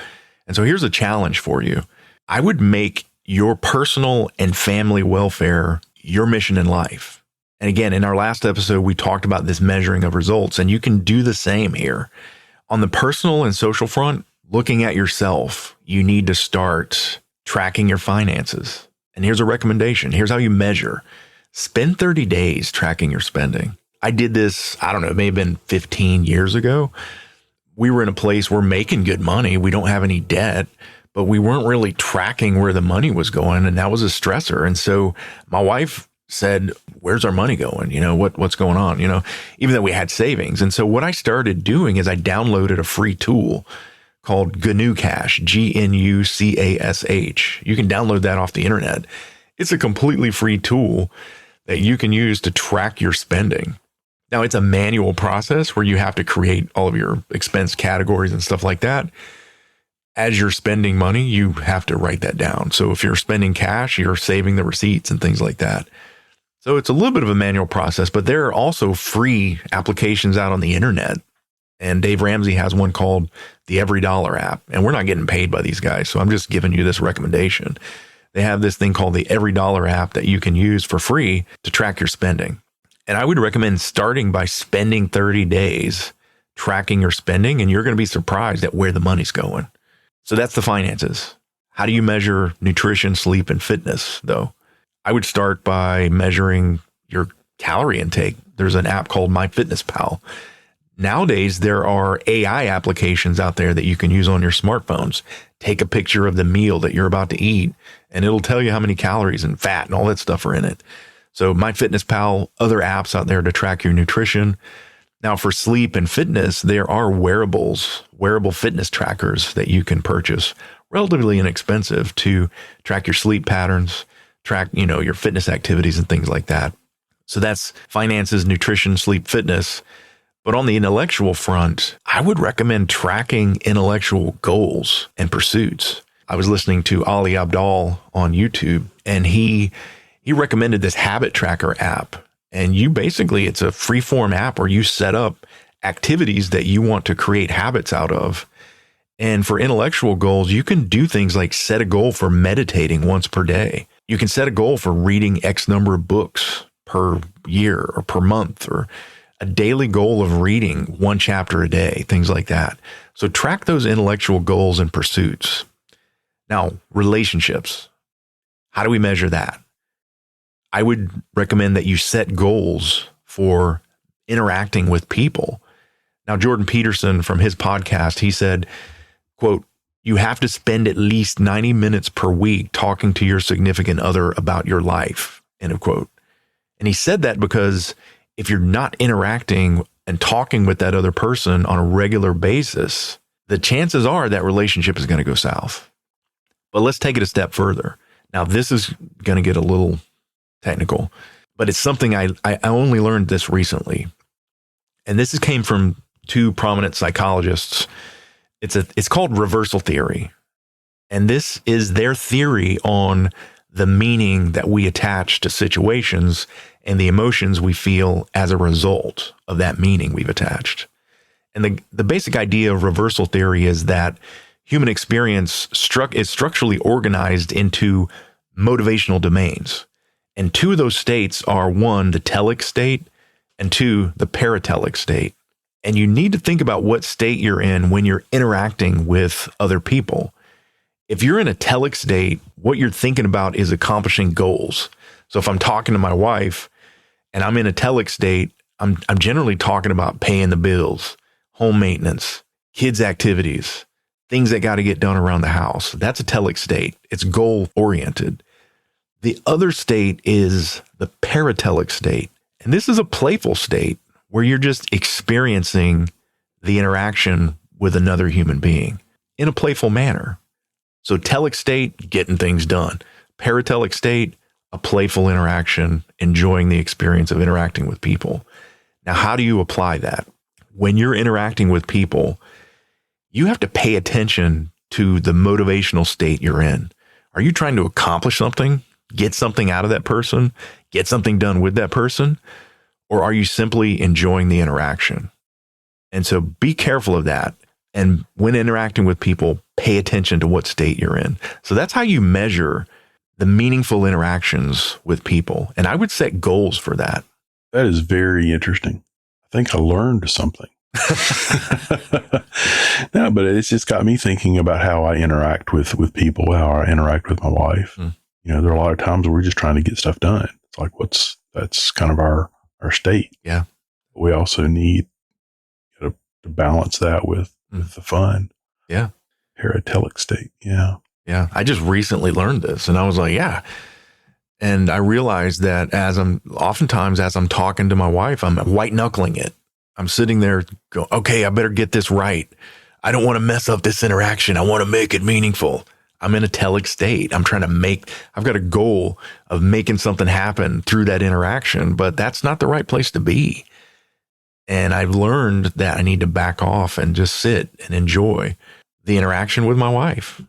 And so here's a challenge for you. I would make your personal and family welfare your mission in life. And again, in our last episode, we talked about this measuring of results, and you can do the same here. On the personal and social front, looking at yourself, you need to start tracking your finances. And here's a recommendation. Here's how you measure. Spend 30 days tracking your spending. I did this, I don't know, it may have been 15 years ago. We were in a place we're making good money. We don't have any debt, but we weren't really tracking where the money was going. And that was a stressor. And so my wife said, where's our money going? What's going on? Even though we had savings. And so what I started doing is I downloaded a free tool called GNU Cash, GNUCASH. You can download that off the internet. It's a completely free tool that you can use to track your spending. Now, it's a manual process where you have to create all of your expense categories and stuff like that. As you're spending money, you have to write that down. So if you're spending cash, you're saving the receipts and things like that. So it's a little bit of a manual process, but there are also free applications out on the internet. And Dave Ramsey has one called the Every Dollar app. And we're not getting paid by these guys, so I'm just giving you this recommendation. They have this thing called the Every Dollar app that you can use for free to track your spending. And I would recommend starting by spending 30 days tracking your spending, and you're going to be surprised at where the money's going. So that's the finances. How do you measure nutrition, sleep, and fitness, though? I would start by measuring your calorie intake. There's an app called MyFitnessPal. Nowadays, there are AI applications out there that you can use on your smartphones. Take a picture of the meal that you're about to eat, and it'll tell you how many calories and fat and all that stuff are in it. So MyFitnessPal, other apps out there to track your nutrition. Now, for sleep and fitness, there are wearable fitness trackers that you can purchase, relatively inexpensive, to track your sleep patterns, track, your fitness activities and things like that. So that's finances, nutrition, sleep, fitness. But on the intellectual front, I would recommend tracking intellectual goals and pursuits. I was listening to Ali Abdaal on YouTube, and he recommended this habit tracker app. And it's a free form app where you set up activities that you want to create habits out of. And for intellectual goals, you can do things like set a goal for meditating once per day. You can set a goal for reading X number of books per year or per month, or a daily goal of reading one chapter a day, things like that. So track those intellectual goals and pursuits. Now, relationships. How do we measure that? I would recommend that you set goals for interacting with people. Now, Jordan Peterson from his podcast, he said, quote, "You have to spend at least 90 minutes per week talking to your significant other about your life," end of quote. And he said that because if you're not interacting and talking with that other person on a regular basis, the chances are that relationship is going to go south. But let's take it a step further. Now, this is going to get a little technical, but it's something I only learned this recently. And this came from two prominent psychologists. It's called reversal theory. And this is their theory on the meaning that we attach to situations and the emotions we feel as a result of that meaning we've attached. And the basic idea of reversal theory is that human experience is structurally organized into motivational domains. And two of those states are, one, the telic state, and two, the paratelic state. And you need to think about what state you're in when you're interacting with other people. If you're in a telic state, what you're thinking about is accomplishing goals. So if I'm talking to my wife and I'm in a telic state, I'm generally talking about paying the bills, home maintenance, kids' activities, things that got to get done around the house. That's a telic state. It's goal oriented. The other state is the paratelic state. And this is a playful state where you're just experiencing the interaction with another human being in a playful manner. So telic state, getting things done. Paratelic state, a playful interaction, enjoying the experience of interacting with people. Now, how do you apply that? When you're interacting with people, you have to pay attention to the motivational state you're in. Are you trying to accomplish something, get something out of that person, get something done with that person? Or are you simply enjoying the interaction? And so be careful of that. And when interacting with people, pay attention to what state you're in. So that's how you measure the meaningful interactions with people. And I would set goals for that. That is very interesting. I think I learned something. No, but it's just got me thinking about how I interact with people, how I interact with my wife. Mm. You know, there are a lot of times where we're just trying to get stuff done. It's like, that's kind of our state. Yeah. But we also need to balance that with the fun. Yeah. Paratelic state. Yeah. Yeah. I just recently learned this and I was like, yeah. And I realized that oftentimes as I'm talking to my wife, I'm white knuckling it. I'm sitting there going, okay, I better get this right. I don't want to mess up this interaction. I want to make it meaningful. I'm in a telic state. I've got a goal of making something happen through that interaction, but that's not the right place to be. And I've learned that I need to back off and just sit and enjoy the interaction with my wife.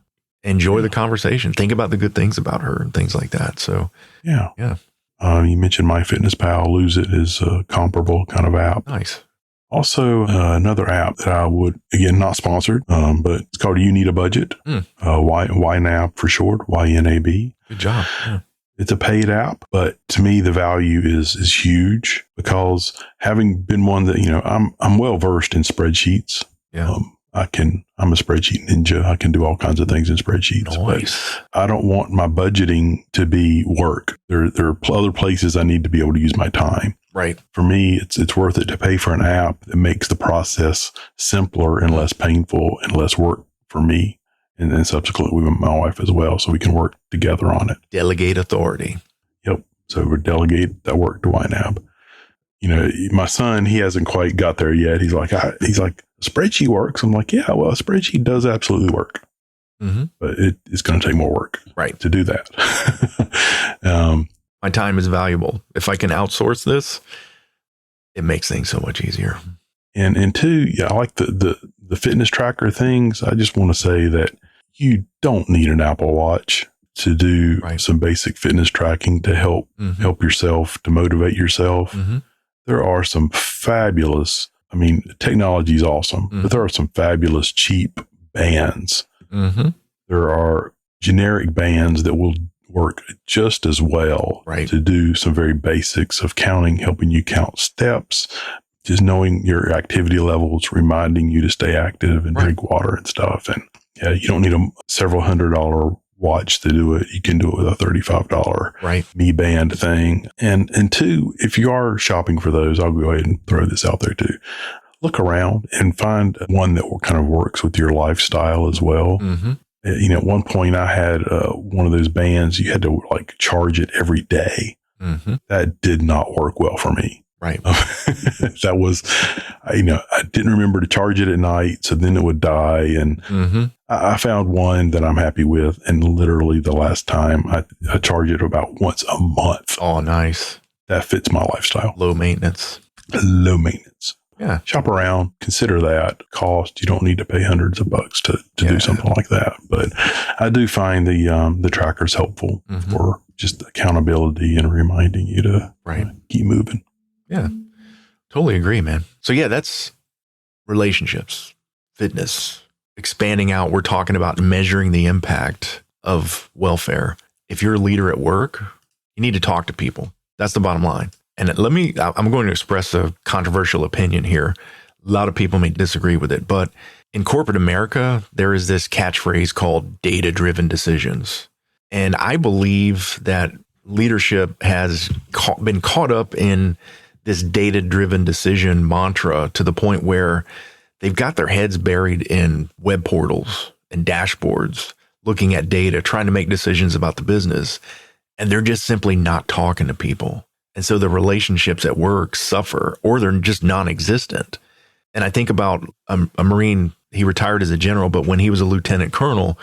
Enjoy the conversation. Think about the good things about her and things like that. So, yeah. You mentioned MyFitnessPal. Lose It is a comparable kind of app. Nice. Also, another app that I would, again, not sponsored, but it's called You Need a Budget. YNAB for short, YNAB. Good job. Yeah. It's a paid app, but to me, the value is huge because having been one that, I'm well versed in spreadsheets. Yeah. I'm a spreadsheet ninja. I can do all kinds of things in spreadsheets. Nice. But I don't want my budgeting to be work. There are other places I need to be able to use my time. Right. For me, it's worth it to pay for an app that makes the process simpler and less painful and less work for me. And then subsequently with my wife as well. So we can work together on it. Delegate authority. Yep. So we delegate that work to YNAB. My son, he hasn't quite got there yet. He's like, a spreadsheet works. I'm like, yeah, well, a spreadsheet does absolutely work, but it's going to take more work, right, to do that. My time is valuable. If I can outsource this, it makes things so much easier. And two, yeah, I like the fitness tracker things. I just want to say that you don't need an Apple Watch to do some basic fitness tracking to help yourself, to motivate yourself. There are some fabulous, technology is awesome, but there are some fabulous cheap bands. There are generic bands that will work just as well to do some very basics of counting, helping you count steps, just knowing your activity levels, reminding you to stay active and drink water and stuff. And yeah, you don't need a several $100 watch to do it. You can do it with a $35 Mi Band thing. And two, if you are shopping for those, I'll go ahead and throw this out there too. Look around and find one that kind of works with your lifestyle as well. At one point I had one of those bands, you had to charge it every day. That did not work well for me. Right. That was, I didn't remember to charge it at night. So then it would die. And I found one that I'm happy with. And literally the last time I charge it about once a month. Oh, nice. That fits my lifestyle. Low maintenance. Yeah. Shop around, consider that cost. You don't need to pay hundreds of bucks to do something like that. But I do find the trackers helpful for just accountability and reminding you to keep moving. Yeah, totally agree, man. So yeah, that's relationships, fitness, expanding out. We're talking about measuring the impact of welfare. If you're a leader at work, you need to talk to people. That's the bottom line. And I'm going to express a controversial opinion here. A lot of people may disagree with it, but in corporate America, there is this catchphrase called data-driven decisions. And I believe that leadership has been caught up in this data-driven decision mantra to the point where they've got their heads buried in web portals and dashboards, looking at data, trying to make decisions about the business, and they're just simply not talking to people. And so the relationships at work suffer, or they're just non-existent. And I think about a Marine, he retired as a general, but when he was a lieutenant colonel,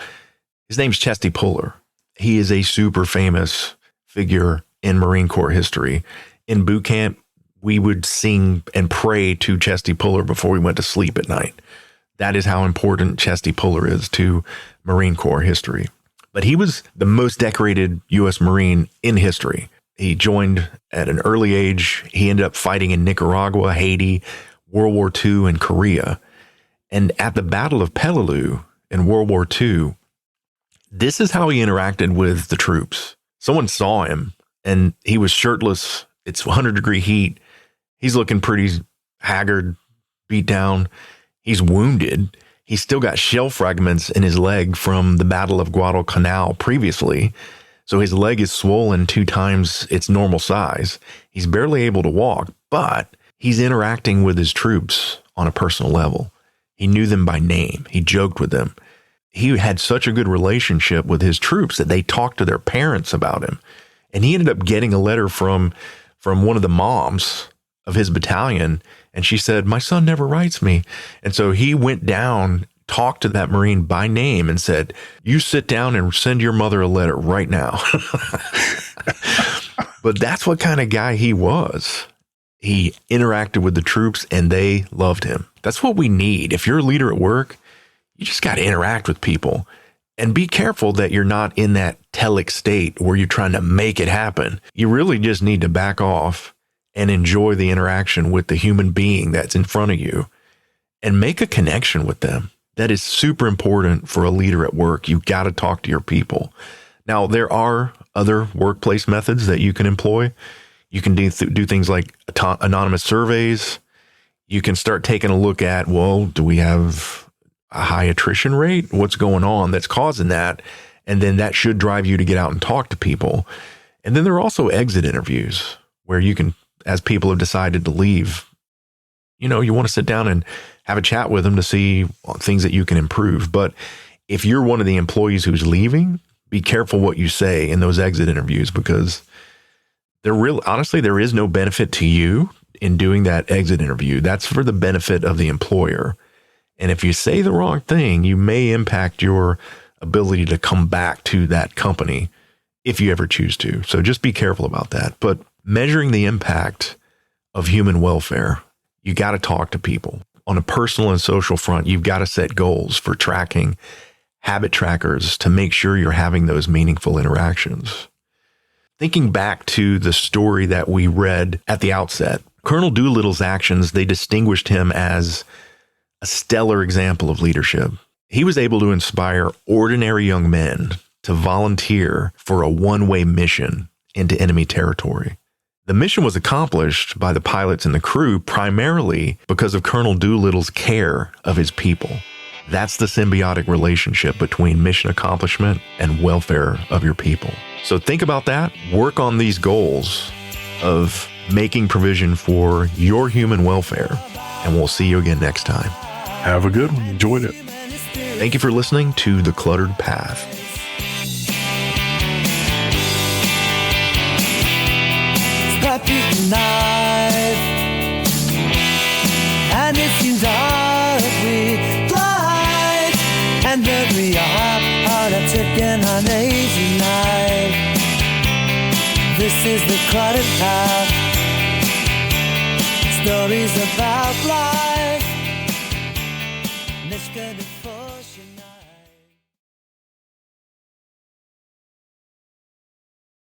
his name's Chesty Puller. He is a super famous figure in Marine Corps history. In boot camp, we would sing and pray to Chesty Puller before we went to sleep at night. That is how important Chesty Puller is to Marine Corps history. But he was the most decorated U.S. Marine in history. He joined at an early age. He ended up fighting in Nicaragua, Haiti, World War II, and Korea. And at the Battle of Peleliu in World War II, this is how he interacted with the troops. Someone saw him, and he was shirtless. It's 100-degree heat. He's looking pretty haggard, beat down. He's wounded. He's still got shell fragments in his leg from the Battle of Guadalcanal previously. So his leg is swollen 2 times its normal size. He's barely able to walk, but he's interacting with his troops on a personal level. He knew them by name. He joked with them. He had such a good relationship with his troops that they talked to their parents about him. And he ended up getting a letter from one of the moms of his battalion, and she said, "My son never writes me." And so he went down, talked to that Marine by name and said, "You sit down and send your mother a letter right now." But that's what kind of guy he was. He interacted with the troops and they loved him. That's what we need. If you're a leader at work, you just got to interact with people and be careful that you're not in that telic state where you're trying to make it happen. You really just need to back off and enjoy the interaction with the human being that's in front of you and make a connection with them. That is super important for a leader at work. You've got to talk to your people. Now, there are other workplace methods that you can employ. You can do things like anonymous surveys. You can start taking a look at, well, do we have a high attrition rate? What's going on that's causing that? And then that should drive you to get out and talk to people. And then there are also exit interviews where you can, as people have decided to leave, you want to sit down and have a chat with them to see things that you can improve. But if you're one of the employees who's leaving, be careful what you say in those exit interviews, because honestly, there is no benefit to you in doing that exit interview. That's for the benefit of the employer. And if you say the wrong thing, you may impact your ability to come back to that company if you ever choose to. So just be careful about that. But measuring the impact of human welfare, you got to talk to people. On a personal and social front, you've got to set goals for tracking, habit trackers to make sure you're having those meaningful interactions. Thinking back to the story that we read at the outset, Colonel Doolittle's actions, they distinguished him as a stellar example of leadership. He was able to inspire ordinary young men to volunteer for a one-way mission into enemy territory. The mission was accomplished by the pilots and the crew primarily because of Colonel Doolittle's care of his people. That's the symbiotic relationship between mission accomplishment and welfare of your people. So think about that. Work on these goals of making provision for your human welfare, and we'll see you again next time. Have a good one. Enjoyed it. Thank you for listening to The Cluttered Path. Knife, and it seems horribly blind, and every heart a ticking on easy night. This is the cluttered path, stories about life, misguided fortune.